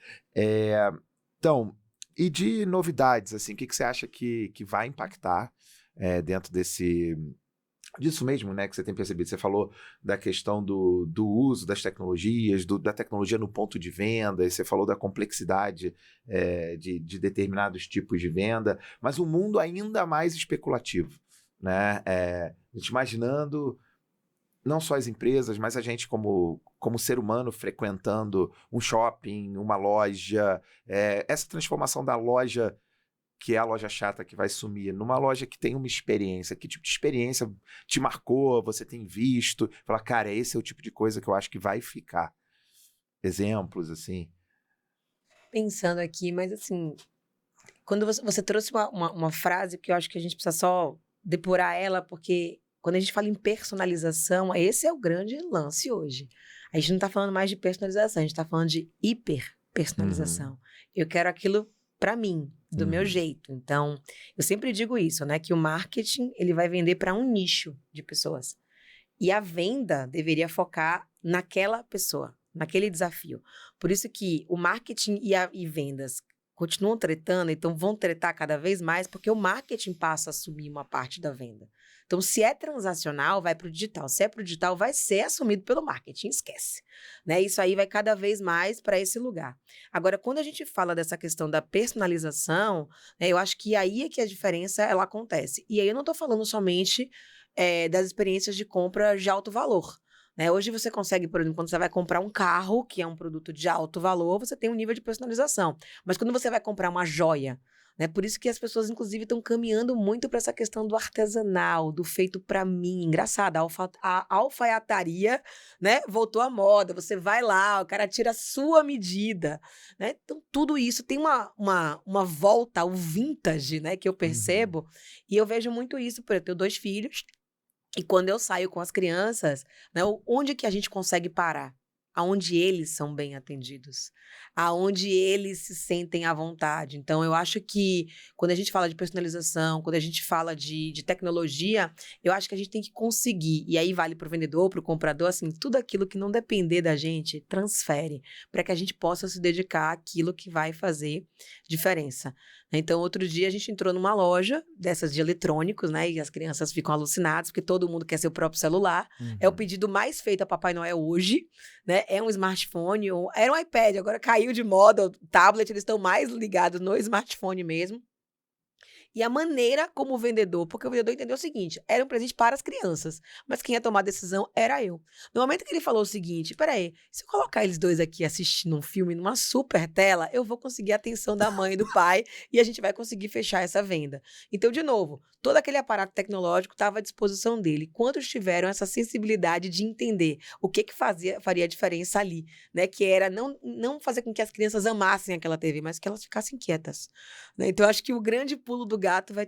Então, e de novidades, assim, o que você acha que vai impactar dentro disso mesmo, né, que você tem percebido? Você falou da questão do uso das tecnologias, da tecnologia no ponto de venda, e você falou da complexidade de determinados tipos de venda, mas um mundo ainda mais especulativo, né? A gente imaginando não só as empresas, mas a gente como ser humano frequentando um shopping, uma loja, essa transformação da loja que é a loja chata que vai sumir, numa loja que tem uma experiência, que tipo de experiência te marcou, você tem visto, fala, cara, esse é o tipo de coisa que eu acho que vai ficar. Exemplos, assim. Pensando aqui, mas assim, quando você trouxe uma frase que eu acho que a gente precisa só depurar ela, porque quando a gente fala em personalização, esse é o grande lance hoje. A gente não está falando mais de personalização, a gente está falando de hiperpersonalização. Eu quero aquilo para mim, do meu jeito. Então, eu sempre digo isso, né? Que o marketing, ele vai vender para um nicho de pessoas. E a venda deveria focar naquela pessoa, naquele desafio. Por isso que o marketing e vendas continuam tretando, então vão tretar cada vez mais, porque o marketing passa a assumir uma parte da venda. Então, se é transacional, vai para o digital. Se é para o digital, vai ser assumido pelo marketing, esquece. Né? Isso aí vai cada vez mais para esse lugar. Agora, quando a gente fala dessa questão da personalização, né, eu acho que aí é que a diferença ela acontece. E aí eu não estou falando somente das experiências de compra de alto valor. Né? Hoje você consegue, por exemplo, quando você vai comprar um carro, que é um produto de alto valor, você tem um nível de personalização. Mas quando você vai comprar uma joia, né? Por isso que as pessoas, inclusive, estão caminhando muito para essa questão do artesanal, do feito para mim. Engraçado, a alfaiataria, né? Voltou à moda. Você vai lá, o cara tira a sua medida. Né? Então, tudo isso tem uma volta ao vintage, né? Que eu percebo. E eu vejo muito isso, por eu tenho 2 filhos. E quando eu saio com as crianças, né, onde que a gente consegue parar? Aonde eles são bem atendidos, aonde eles se sentem à vontade. Então, eu acho que quando a gente fala de personalização, quando a gente fala de tecnologia, eu acho que a gente tem que conseguir, e aí vale para o vendedor, para o comprador, assim, tudo aquilo que não depender da gente, transfere, para que a gente possa se dedicar àquilo que vai fazer diferença. Então, outro dia a gente entrou numa loja dessas de eletrônicos, né? E as crianças ficam alucinadas, porque todo mundo quer seu próprio celular. É o pedido mais feito a Papai Noel hoje, né? É um smartphone, era um iPad, agora caiu de moda, o tablet, eles estão mais ligados no smartphone mesmo. E a maneira como o vendedor, porque o vendedor entendeu o seguinte, era um presente para as crianças, mas quem ia tomar a decisão era eu. No momento que ele falou o seguinte, peraí, se eu colocar eles dois aqui assistindo um filme numa super tela, eu vou conseguir a atenção da mãe e do pai e a gente vai conseguir fechar essa venda. Então, de novo, todo aquele aparato tecnológico estava à disposição dele. Quantos tiveram essa sensibilidade de entender o que faria a diferença ali, né? Que era não fazer com que as crianças amassem aquela TV, mas que elas ficassem quietas. Né? Então, eu acho que o grande pulo do gato vai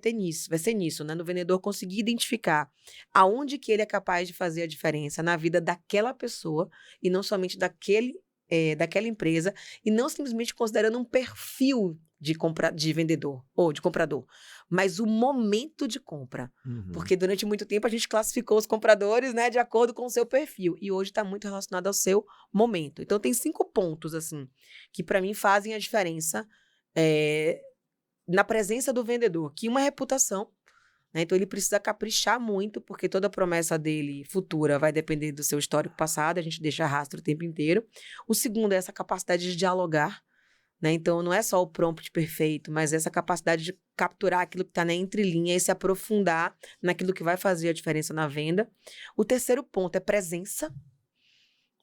ser nisso, né? No vendedor conseguir identificar aonde que ele é capaz de fazer a diferença na vida daquela pessoa e não somente daquela empresa e não simplesmente considerando um perfil de vendedor ou de comprador, mas o momento de compra. Porque durante muito tempo a gente classificou os compradores, né, de acordo com o seu perfil e hoje está muito relacionado ao seu momento. Então tem 5 pontos, assim, que para mim fazem a diferença na presença do vendedor, que uma reputação, né? Então ele precisa caprichar muito, porque toda a promessa dele futura vai depender do seu histórico passado, a gente deixa rastro o tempo inteiro. O segundo é essa capacidade de dialogar, né? Então não é só o prompt perfeito, mas essa capacidade de capturar aquilo que está na entrelinha e se aprofundar naquilo que vai fazer a diferença na venda. O terceiro ponto é presença.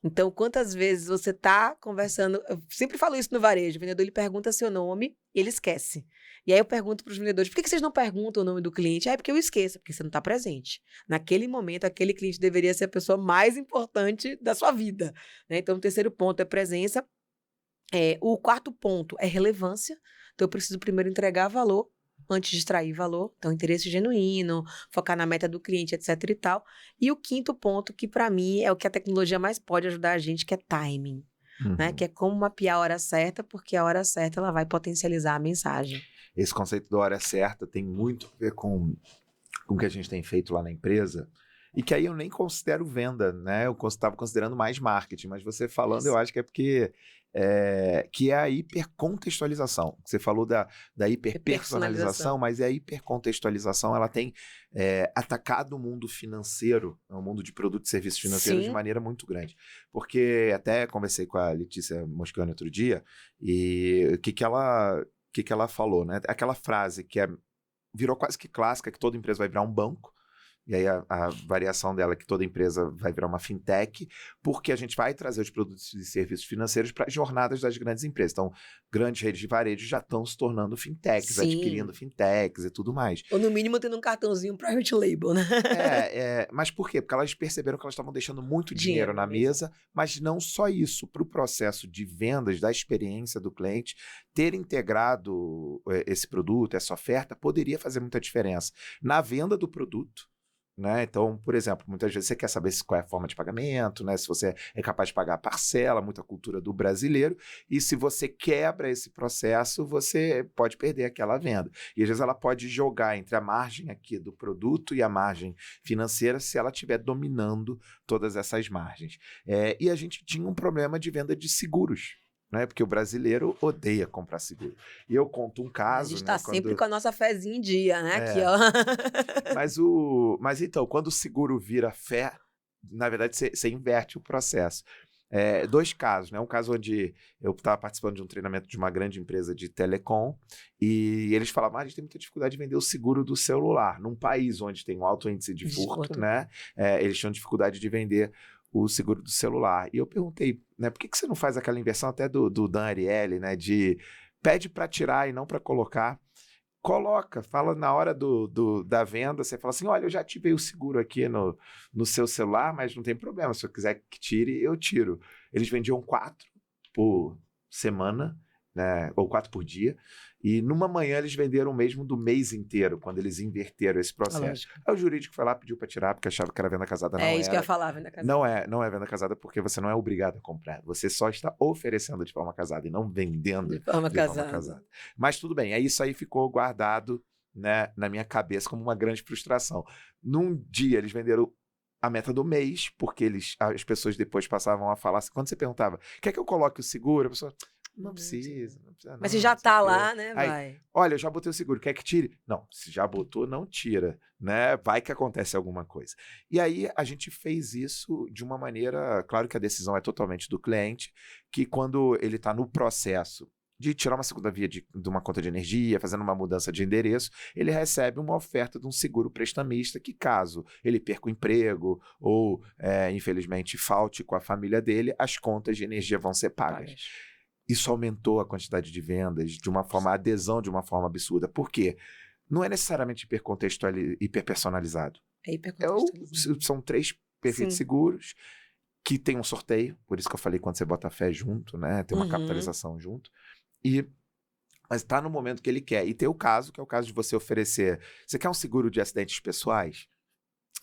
Então, quantas vezes você está conversando... Eu sempre falo isso no varejo. O vendedor ele pergunta seu nome e ele esquece. E aí eu pergunto para os vendedores, por que vocês não perguntam o nome do cliente? É porque eu esqueço, porque você não está presente. Naquele momento, aquele cliente deveria ser a pessoa mais importante da sua vida. Né? Então, o terceiro ponto é presença. O quarto ponto é relevância. Então, eu preciso primeiro entregar valor antes de extrair valor, então interesse genuíno, focar na meta do cliente, etc e tal. E o quinto ponto, que para mim é o que a tecnologia mais pode ajudar a gente, que é timing, né? Que é como mapear a hora certa, porque a hora certa ela vai potencializar a mensagem. Esse conceito da hora certa tem muito a ver com o que a gente tem feito lá na empresa, e que aí eu nem considero venda, né? Eu estava considerando mais marketing, mas você falando, eu acho que é porque que é a hipercontextualização. Você falou da hiperpersonalização, mas a hipercontextualização ela tem atacado o mundo financeiro, o mundo de produtos e serviços financeiros de maneira muito grande. Porque até conversei com a Letícia Mosconi outro dia, e o que ela falou, né? Aquela frase que virou quase que clássica, que toda empresa vai virar um banco, e aí a variação dela é que toda empresa vai virar uma fintech, porque a gente vai trazer os produtos e serviços financeiros para as jornadas das grandes empresas. Então, grandes redes de varejo já estão se tornando fintechs, adquirindo fintechs e tudo mais. Ou no mínimo tendo um cartãozinho private label, né? Mas por quê? Porque elas perceberam que elas estavam deixando muito dinheiro na mesa, mas não só isso. Para o processo de vendas, da experiência do cliente, ter integrado esse produto, essa oferta, poderia fazer muita diferença na venda do produto. Né? Então, por exemplo, muitas vezes você quer saber qual é a forma de pagamento, né? Se você é capaz de pagar a parcela, muita cultura do brasileiro, e se você quebra esse processo, você pode perder aquela venda. E às vezes ela pode jogar entre a margem aqui do produto e a margem financeira se ela estiver dominando todas essas margens. E a gente tinha um problema de venda de seguros. Né? Porque o brasileiro odeia comprar seguro. E eu conto um caso... A gente está sempre com a nossa fezinha em dia, né? Aqui, ó. Mas então, quando o seguro vira fé, na verdade, você inverte o processo. 2 casos, né? Um caso onde eu estava participando de um treinamento de uma grande empresa de telecom e eles falavam, a gente tem muita dificuldade de vender o seguro do celular. Num país onde tem um alto índice de furto, né? Eles tinham dificuldade de vender o seguro do celular. E eu perguntei, né, por que você não faz aquela inversão até do Dan Ariely, né, de pede para tirar e não para colocar? Coloca, fala na hora da venda, você fala assim, olha, eu já ativei o seguro aqui no seu celular, mas não tem problema, se eu quiser que tire, eu tiro. Eles vendiam 4 por semana, né, ou 4 por dia, e numa manhã eles venderam o mesmo do mês inteiro, quando eles inverteram esse processo. Aí o jurídico foi lá, pediu para tirar, porque achava que era venda casada, não era. É isso que eu ia falar, venda casada. Não é venda casada porque você não é obrigado a comprar, você só está oferecendo de forma casada e não vendendo de forma casada. Mas tudo bem, isso aí ficou guardado, né, na minha cabeça como uma grande frustração. Num dia eles venderam a meta do mês, porque as pessoas depois passavam a falar, quando você perguntava, quer que eu coloque o seguro? A pessoa... Não precisa. Mas se já tá lá, né, vai. Olha, eu já botei o seguro, quer que tire? Não, se já botou, não tira, né? Vai que acontece alguma coisa. E aí a gente fez isso de uma maneira, claro que a decisão é totalmente do cliente, que quando ele está no processo de tirar uma segunda via de uma conta de energia, fazendo uma mudança de endereço, ele recebe uma oferta de um seguro prestamista que, caso ele perca o emprego ou, infelizmente, falte com a família dele, as contas de energia vão ser pagas. Isso aumentou a quantidade de vendas de uma forma, a adesão de uma forma absurda. Por quê? Não é necessariamente hiperpersonalizado. São 3 perfis seguros que tem um sorteio, por isso que eu falei quando você bota fé junto, né? Tem uma capitalização junto. Mas está no momento que ele quer. E tem o caso, que é o caso de você oferecer... Você quer um seguro de acidentes pessoais?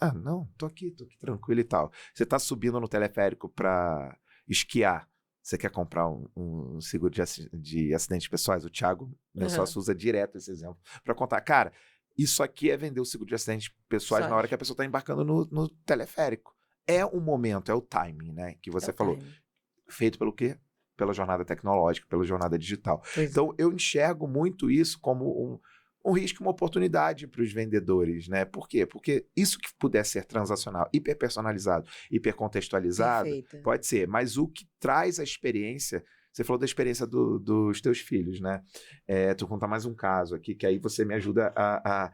Ah, não, tô aqui tranquilo e tal. Você está subindo no teleférico para esquiar. Você quer comprar um seguro de acidentes pessoais? O Thiago, meu sócio, usa direto esse exemplo para contar. Cara, isso aqui é vender o seguro de acidentes pessoais na hora que a pessoa está embarcando no teleférico. É o momento, é o timing, né? Que você falou. Feito pelo quê? Pela jornada tecnológica, pela jornada digital. Então, eu enxergo muito isso como um risco e uma oportunidade para os vendedores, né? Por quê? Porque isso que puder ser transacional, hiperpersonalizado, hipercontextualizado, pode ser, mas o que traz a experiência, você falou da experiência dos teus filhos, né? Tu contar mais um caso aqui, que aí você me ajuda a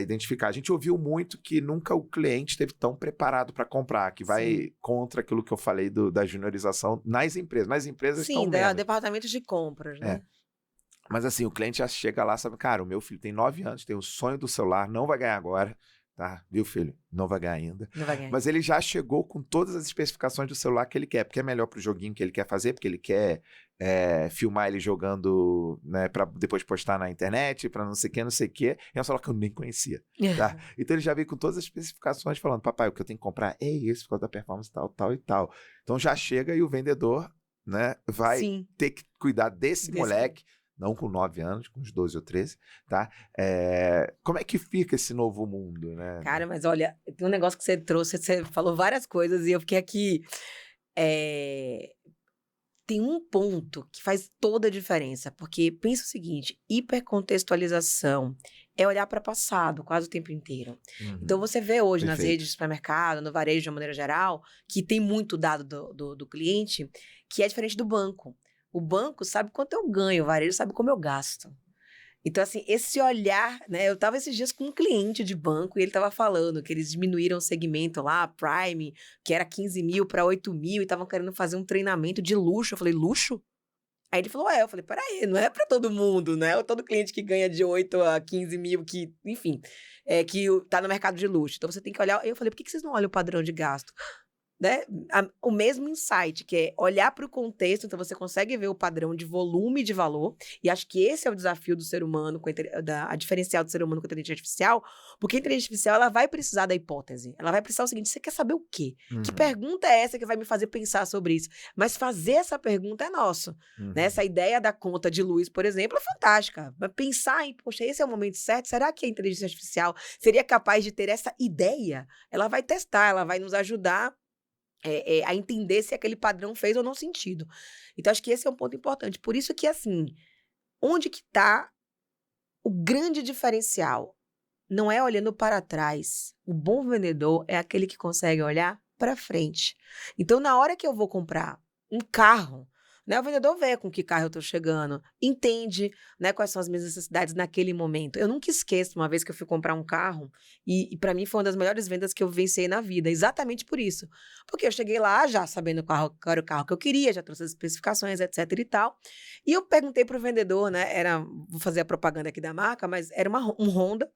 identificar. A gente ouviu muito que nunca o cliente esteve tão preparado para comprar, que vai contra aquilo que eu falei da juniorização nas empresas. Nas empresas estão menos. Sim, departamentos de compras, né? Mas assim, o cliente já chega lá, sabe, cara, o meu filho tem 9 anos, tem o sonho do celular, não vai ganhar agora, tá? Viu, filho? Não vai ganhar ainda. Não vai ganhar. Mas ele já chegou com todas as especificações do celular que ele quer, porque é melhor pro joguinho que ele quer fazer, porque ele quer filmar ele jogando, né, pra depois postar na internet, pra não sei o que, é um celular que eu nem conhecia, tá? Então ele já veio com todas as especificações falando, papai, o que eu tenho que comprar é esse, por causa da performance tal e tal. Então já chega e o vendedor, né, vai ter que cuidar desse moleque, não com 9 anos, com uns 12 ou 13, tá? Como é que fica esse novo mundo, né? Cara, mas olha, tem um negócio que você trouxe, você falou várias coisas e eu fiquei aqui... Tem um ponto que faz toda a diferença, porque pensa o seguinte, hipercontextualização é olhar para o passado quase o tempo inteiro. Então você vê hoje nas redes de supermercado, no varejo de uma maneira geral, que tem muito dado do cliente, que é diferente do banco. O banco sabe quanto eu ganho, o varejo sabe como eu gasto. Então, assim, esse olhar, né? Eu tava esses dias com um cliente de banco e ele tava falando que eles diminuíram o segmento lá, Prime, que era 15 mil para 8 mil, e estavam querendo fazer um treinamento de luxo. Eu falei, luxo? Aí ele falou, eu falei, peraí, não é para todo mundo, né? Todo cliente que ganha de 8 a 15 mil, que, enfim, que tá no mercado de luxo. Então você tem que olhar. Eu falei, por que vocês não olham o padrão de gasto? Né? O mesmo insight, que é olhar para o contexto, então você consegue ver o padrão de volume e de valor, e acho que esse é o desafio do ser humano, a diferencial do ser humano com a inteligência artificial, porque a inteligência artificial ela vai precisar da hipótese, ela vai precisar o seguinte, você quer saber o quê? Que pergunta é essa que vai me fazer pensar sobre isso? Mas fazer essa pergunta é nosso, né? Essa ideia da conta de luz, por exemplo, é fantástica, mas pensar em, poxa, esse é o momento certo, será que a inteligência artificial seria capaz de ter essa ideia? Ela vai testar, ela vai nos ajudar a entender se aquele padrão fez ou não sentido. Então, acho que esse é um ponto importante. Por isso que, assim, onde que está o grande diferencial? Não é olhando para trás. O bom vendedor é aquele que consegue olhar para frente. Então, na hora que eu vou comprar um carro, né, o vendedor vê com que carro eu estou chegando, entende, né, quais são as minhas necessidades naquele momento. Eu nunca esqueço uma vez que eu fui comprar um carro e para mim foi uma das melhores vendas que eu venci na vida, exatamente por isso. Porque eu cheguei lá já sabendo qual era o carro que eu queria, já trouxe as especificações, etc e tal. E eu perguntei pro vendedor, né, vou fazer a propaganda aqui da marca, mas era um Honda.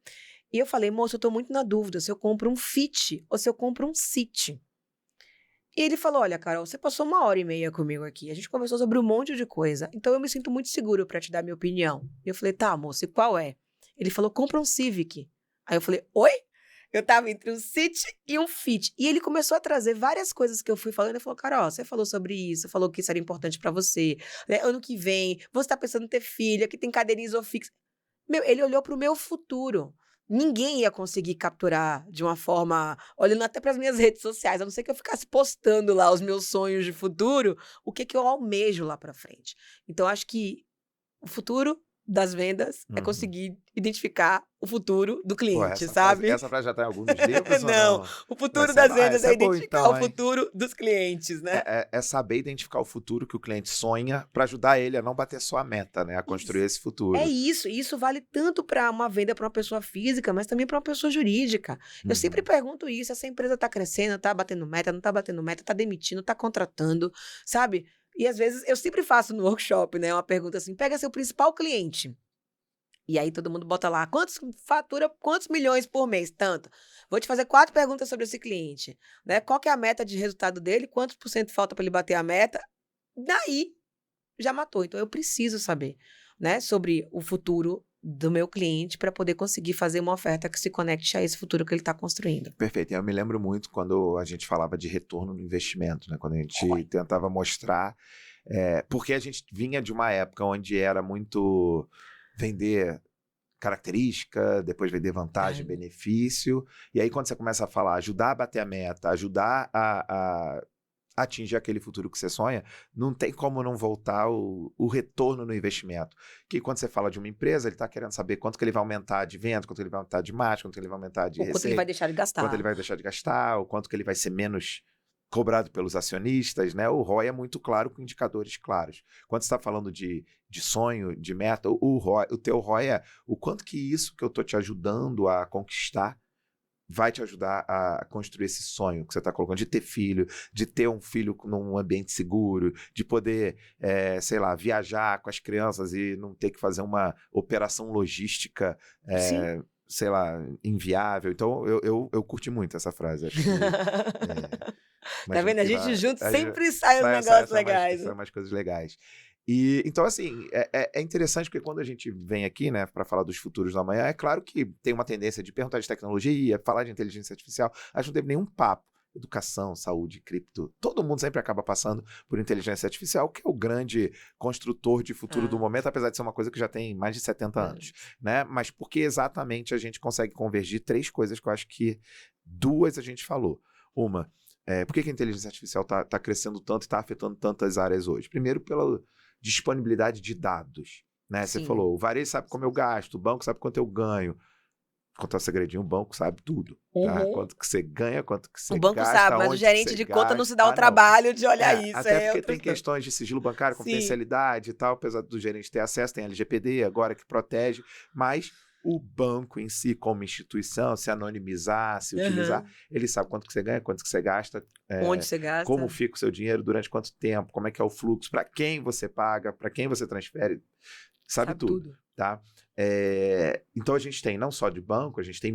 E eu falei, moço, eu tô muito na dúvida se eu compro um Fit ou se eu compro um City. E ele falou, olha, Carol, você passou 1h30 comigo aqui, a gente conversou sobre um monte de coisa, então eu me sinto muito seguro para te dar minha opinião. E eu falei, tá, moço, e qual é? Ele falou, compra um Civic. Aí eu falei, oi? Eu tava entre um City e um Fit. E ele começou a trazer várias coisas que eu fui falando. Ele falou, Carol, você falou sobre isso, falou que isso era importante para você. Né? Ano que vem, você tá pensando em ter filha, que tem cadeirinha isofix. Ele olhou pro meu futuro. Ninguém ia conseguir capturar de uma forma, olhando até para as minhas redes sociais, a não ser que eu ficasse postando lá os meus sonhos de futuro, o que eu almejo lá para frente. Então, acho que o futuro das vendas é conseguir identificar o futuro do Pô, cliente, sabe? Essa frase já tá em algum dos livros ou Não, não? o futuro das vendas é bom, identificar então, o futuro dos clientes, né? É saber identificar o futuro que o cliente sonha para ajudar ele a não bater só a meta, né? A construir esse futuro. É isso, e isso vale tanto para uma venda para uma pessoa física, mas também para uma pessoa jurídica. Eu sempre pergunto isso, essa empresa está crescendo, está batendo meta, não está batendo meta, está demitindo, está contratando, sabe? E às vezes eu sempre faço no workshop, né, uma pergunta assim, pega seu principal cliente. E aí todo mundo bota lá, fatura quantos milhões por mês? Tanto. Vou te fazer 4 perguntas sobre esse cliente, né? Qual que é a meta de resultado dele? Quantos por cento falta para ele bater a meta? Daí já matou. Então eu preciso saber, né, sobre o futuro do meu cliente para poder conseguir fazer uma oferta que se conecte a esse futuro que ele está construindo. Perfeito. Eu me lembro muito quando a gente falava de retorno no investimento, né? Quando a gente tentava mostrar, porque a gente vinha de uma época onde era muito vender característica, depois vender vantagem, benefício, e aí quando você começa a falar, ajudar a bater a meta, ajudar a atingir aquele futuro que você sonha, não tem como não voltar o retorno no investimento. Que quando você fala de uma empresa, ele está querendo saber quanto que ele vai aumentar de venda, quanto ele vai aumentar de margem, quanto ele vai aumentar de receita. Quanto ele vai deixar de gastar. Quanto ele vai deixar de gastar, ou quanto que ele vai ser menos cobrado pelos acionistas, né? O ROI é muito claro, com indicadores claros. Quando você está falando de sonho, de meta, o teu ROI é o quanto que isso que eu estou te ajudando a conquistar vai te ajudar a construir esse sonho que você está colocando, de ter filho, de ter um filho num ambiente seguro, de poder, sei lá, viajar com as crianças e não ter que fazer uma operação logística, sei lá, inviável. Então, eu curti muito essa frase. Acho que, tá vendo? A gente junto sempre sai uns negócios legais. Sai umas coisas legais. E, então, assim, é interessante porque quando a gente vem aqui, né, para falar dos futuros do amanhã, é claro que tem uma tendência de perguntar de tecnologia, falar de inteligência artificial. A gente não teve nenhum papo. Educação, saúde, cripto. Todo mundo sempre acaba passando por inteligência artificial, que é o grande construtor de futuro do momento, apesar de ser uma coisa que já tem mais de 70 anos. Né? Mas porque exatamente a gente consegue convergir 3 coisas que eu acho que 2 a gente falou. Uma, por que a inteligência artificial está crescendo tanto e está afetando tantas áreas hoje? Primeiro, pela disponibilidade de dados, né? Você falou, o varejo sabe como eu gasto, o banco sabe quanto eu ganho. contar um segredinho, o banco sabe tudo, tá? Quanto que você ganha, quanto que você O banco gasta, sabe, mas o gerente de conta não se dá o trabalho de olhar isso. Até porque tem questões de sigilo bancário, confidencialidade e tal, apesar do gerente ter acesso, tem LGPD agora que protege, mas o banco em si, como instituição, se anonimizar, se utilizar, ele sabe quanto que você ganha, quanto que você gasta, onde você gasta, como fica o seu dinheiro, durante quanto tempo, como é que é o fluxo, para quem você paga, para quem você transfere, sabe tudo. Tá? Então a gente tem não só de banco, a gente tem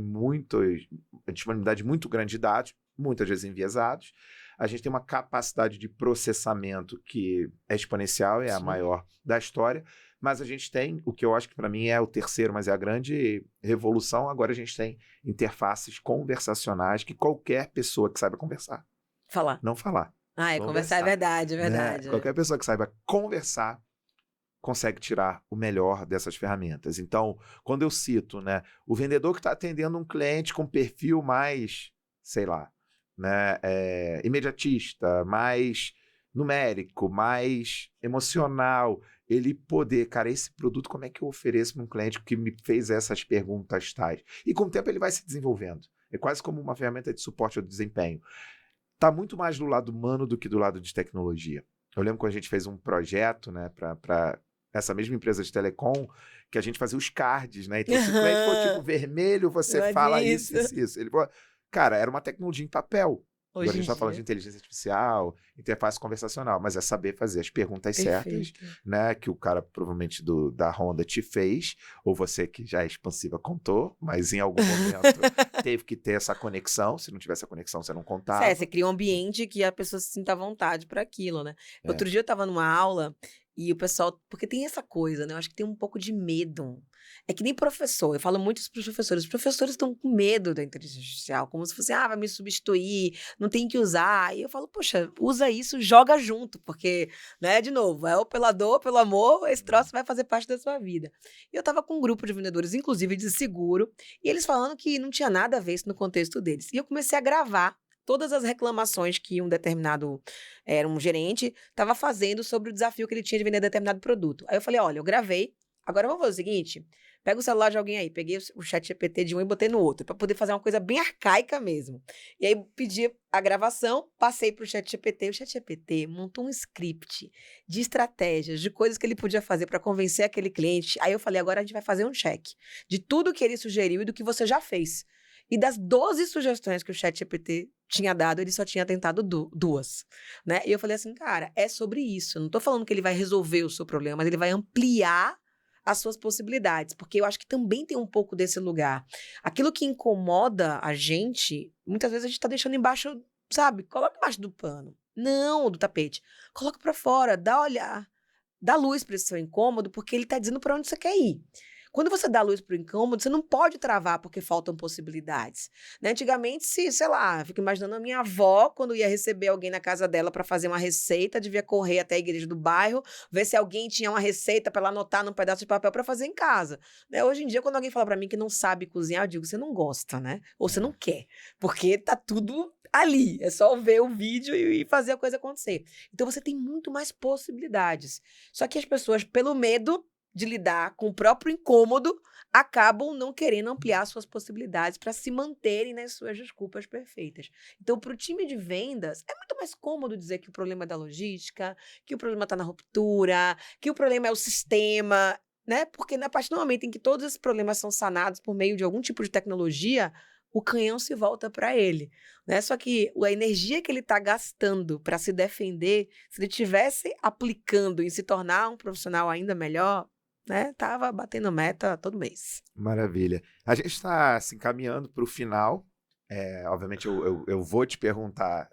a disponibilidade muito grande de dados, muitas vezes enviesados, a gente tem uma capacidade de processamento que é exponencial, é a maior da história, mas a gente tem, o que eu acho que para mim é o terceiro, mas é a grande revolução, agora a gente tem interfaces conversacionais que qualquer pessoa que saiba conversar. Falar. Não falar. Conversar é verdade, é verdade. Né? Qualquer pessoa que saiba conversar consegue tirar o melhor dessas ferramentas. Então, quando eu cito, né, o vendedor que está atendendo um cliente com perfil mais, sei lá, né, imediatista, mais numérico, mais emocional, ele poder, cara, esse produto, como é que eu ofereço para um cliente que me fez essas perguntas tais? E com o tempo ele vai se desenvolvendo. É quase como uma ferramenta de suporte ao desempenho. Está muito mais do lado humano do que do lado de tecnologia. Eu lembro quando a gente fez um projeto, né, para essa mesma empresa de telecom, que a gente fazia os cards, né? Então, se o cliente for tipo vermelho, você fala isso. Ele falou, cara, era uma tecnologia em papel. Agora a gente está falando de inteligência artificial, interface conversacional, mas é saber fazer as perguntas certas, né? Que o cara provavelmente da Honda te fez, ou você que já é expansiva contou, mas em algum momento teve que ter essa conexão. Se não tivesse a conexão, você não contava. Você cria um ambiente que a pessoa se sinta à vontade para aquilo, né? Outro dia eu estava numa aula e o pessoal, porque tem essa coisa, né? Eu acho que tem um pouco de medo. É que nem professor, eu falo muito isso para os professores estão com medo da inteligência artificial, como se fosse, vai me substituir, não tem que usar. E eu falo, poxa, usa isso, joga junto, porque, né, de novo, ou pela dor, pelo amor, esse troço vai fazer parte da sua vida. E eu tava com um grupo de vendedores, inclusive de seguro, e eles falando que não tinha nada a ver isso no contexto deles. E eu comecei a gravar todas as reclamações que um determinado, era um gerente, estava fazendo sobre o desafio que ele tinha de vender determinado produto. Aí eu falei, olha, eu gravei, agora vamos fazer o seguinte, pega o celular de alguém aí, peguei o ChatGPT de um e botei no outro, para poder fazer uma coisa bem arcaica mesmo. E aí pedi a gravação, passei para o ChatGPT, o ChatGPT montou um script de estratégias, de coisas que ele podia fazer para convencer aquele cliente. Aí eu falei, agora a gente vai fazer um check de tudo que ele sugeriu e do que você já fez. E das 12 sugestões que o ChatGPT tinha dado, ele só tinha tentado 2, né? E eu falei assim, cara, é sobre isso. Eu não tô falando que ele vai resolver o seu problema, mas ele vai ampliar as suas possibilidades, porque eu acho que também tem um pouco desse lugar. Aquilo que incomoda a gente, muitas vezes a gente tá deixando embaixo, sabe? Coloca embaixo do pano. Não, do tapete. Coloca pra fora, dá olhar. Dá luz para esse seu incômodo, porque ele tá dizendo para onde você quer ir. Quando você dá luz para o incômodo, você não pode travar porque faltam possibilidades. Né? Antigamente, sei lá, fico imaginando a minha avó, quando ia receber alguém na casa dela para fazer uma receita, devia correr até a igreja do bairro, ver se alguém tinha uma receita para ela anotar num pedaço de papel para fazer em casa. Né? Hoje em dia, quando alguém fala para mim que não sabe cozinhar, eu digo, você não gosta, né? Ou você não quer, porque tá tudo ali. É só ver o vídeo e fazer a coisa acontecer. Então, você tem muito mais possibilidades. Só que as pessoas, pelo medo de lidar com o próprio incômodo, acabam não querendo ampliar suas possibilidades para se manterem nas suas desculpas perfeitas. Então, para o time de vendas, é muito mais cômodo dizer que o problema é da logística, que o problema está na ruptura, que o problema é o sistema, né? Porque a partir do momento em que todos esses problemas são sanados por meio de algum tipo de tecnologia, o canhão se volta para ele, né? Só que a energia que ele está gastando para se defender, se ele estivesse aplicando em se tornar um profissional ainda melhor, né? Tava batendo meta todo mês. Maravilha. A gente está se encaminhando para o final. Obviamente, eu vou te perguntar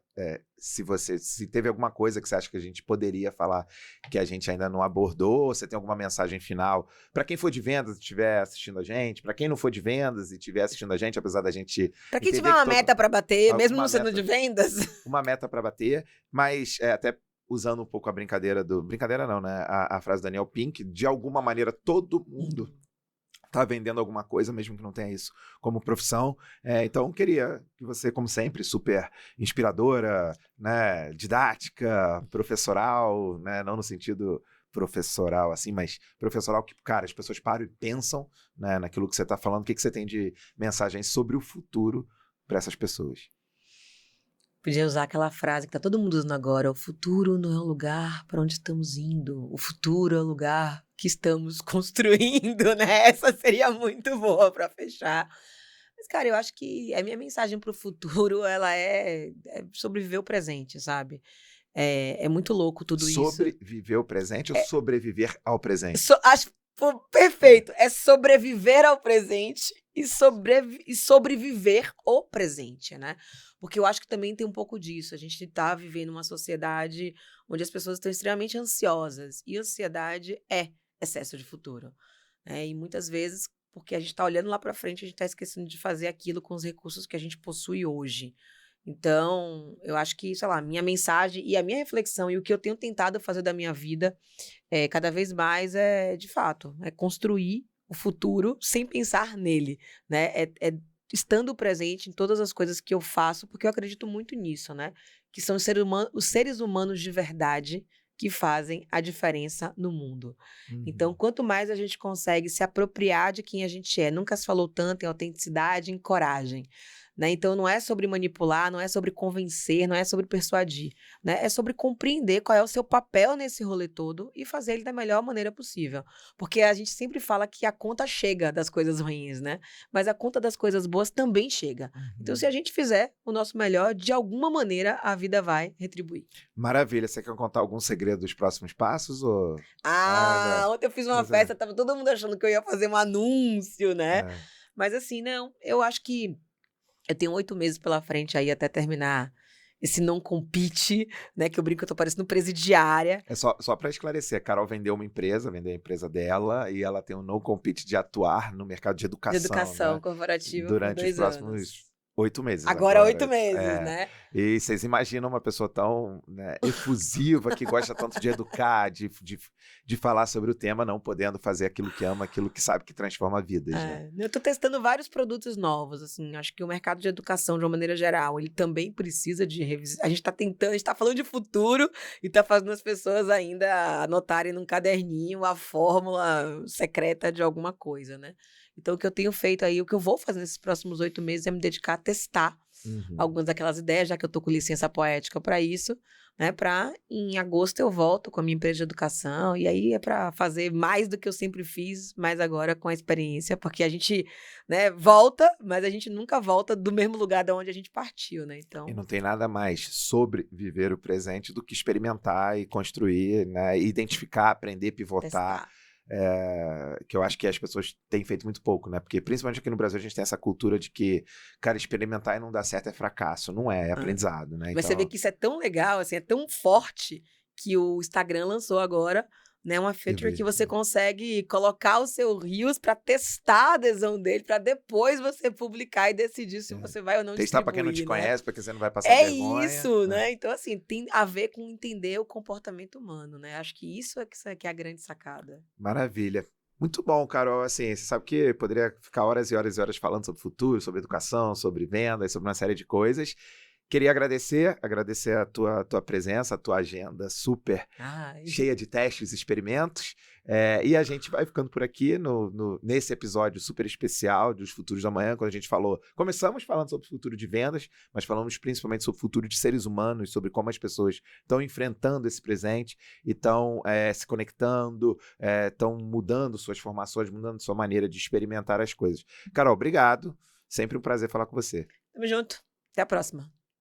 se teve alguma coisa que você acha que a gente poderia falar que a gente ainda não abordou, você tem alguma mensagem final para quem for de vendas e estiver assistindo a gente, para quem não for de vendas e estiver assistindo a gente, apesar da gente... Para quem tiver uma meta para bater, mesmo não sendo de vendas. Uma meta para bater, mas até... usando um pouco a brincadeira Brincadeira não, né? A frase do Daniel Pink, de alguma maneira todo mundo tá vendendo alguma coisa, mesmo que não tenha isso como profissão. Então, queria que você, como sempre, super inspiradora, né? Didática, professoral, né? Não no sentido professoral, assim, mas professoral que, cara, as pessoas param e pensam, né, naquilo que você está falando. O que você tem de mensagem sobre o futuro para essas pessoas? Podia usar aquela frase que tá todo mundo usando agora: o futuro não é um lugar para onde estamos indo, o futuro é um lugar que estamos construindo, né? Essa seria muito boa para fechar. Mas, cara, eu acho que a minha mensagem pro futuro, ela é sobreviver o presente, sabe? É muito louco tudo isso. Sobreviver o presente ou sobreviver ao presente? Acho pô, perfeito. É sobreviver ao presente e sobreviver o presente, né? Porque eu acho que também tem um pouco disso. A gente tá vivendo uma sociedade onde as pessoas estão extremamente ansiosas. E ansiedade é excesso de futuro, né? E muitas vezes, porque a gente tá olhando lá pra frente, a gente tá esquecendo de fazer aquilo com os recursos que a gente possui hoje. Então, eu acho que, sei lá, a minha mensagem e a minha reflexão e o que eu tenho tentado fazer da minha vida cada vez mais de fato, é construir o futuro sem pensar nele, né? Estando presente em todas as coisas que eu faço, porque eu acredito muito nisso, né? Que são os seres humanos de verdade que fazem a diferença no mundo. Então, quanto mais a gente consegue se apropriar de quem a gente é, nunca se falou tanto em autenticidade, em coragem, né? Então, não é sobre manipular, não é sobre convencer, não é sobre persuadir, né? É sobre compreender qual é o seu papel nesse rolê todo e fazer ele da melhor maneira possível. Porque a gente sempre fala que a conta chega das coisas ruins, né? Mas a conta das coisas boas também chega. Então, se a gente fizer o nosso melhor, de alguma maneira a vida vai retribuir. Maravilha. Você quer contar algum segredo dos próximos passos? Ou... Ontem eu fiz uma festa, tava todo mundo achando que eu ia fazer um anúncio, né? Mas assim, não, eu acho que eu tenho 8 meses pela frente aí até terminar esse não compete, né? Que eu brinco que eu tô parecendo presidiária. É só para esclarecer, a Carol vendeu a empresa dela e ela tem um não compete de atuar no mercado de educação. De educação, né? corporativa durante os próximos anos. 8 meses. Agora 8 meses, né? E vocês imaginam uma pessoa tão, né, efusiva, que gosta tanto de educar, de falar sobre o tema, não podendo fazer aquilo que ama, aquilo que sabe que transforma vidas, né? Eu tô testando vários produtos novos, assim, acho que o mercado de educação, de uma maneira geral, ele também precisa de revisão. A gente tá falando de futuro e tá fazendo as pessoas ainda anotarem num caderninho a fórmula secreta de alguma coisa, né? Então, o que eu tenho feito aí, o que eu vou fazer nesses próximos 8 meses é me dedicar a testar algumas daquelas ideias, já que eu tô com licença poética para isso, né? Em agosto eu volto com a minha empresa de educação, e aí é para fazer mais do que eu sempre fiz, mas agora com a experiência, porque a gente, né, volta, mas a gente nunca volta do mesmo lugar de onde a gente partiu, né? Então... E não tem nada mais sobre viver o presente do que experimentar e construir, né? Identificar, aprender, pivotar. Que eu acho que as pessoas têm feito muito pouco, né? Porque principalmente aqui no Brasil a gente tem essa cultura de que, cara, experimentar e não dar certo é fracasso. Não é aprendizado, né? Mas você vê que isso é tão legal, assim, é tão forte que o Instagram lançou agora, né, uma feature que você consegue colocar o seu Reels para testar a adesão dele, para depois você publicar e decidir se você vai ou não testar distribuir, para quem não te né? conhece, para que você não vai passar vergonha. É isso, né? Então, assim, tem a ver com entender o comportamento humano, né? Acho que isso é que é a grande sacada. Maravilha. Muito bom, Carol. Assim, você sabe que poderia ficar horas e horas e horas falando sobre futuro, sobre educação, sobre vendas, sobre uma série de coisas. Queria agradecer a tua presença, a tua agenda super cheia de testes e experimentos. E a gente vai ficando por aqui nesse episódio super especial dos Futuros da Manhã, quando a gente começamos falando sobre o futuro de vendas, mas falamos principalmente sobre o futuro de seres humanos, sobre como as pessoas estão enfrentando esse presente e estão se conectando, estão mudando suas formações, mudando sua maneira de experimentar as coisas. Carol, obrigado. Sempre um prazer falar com você. Tamo junto. Até a próxima.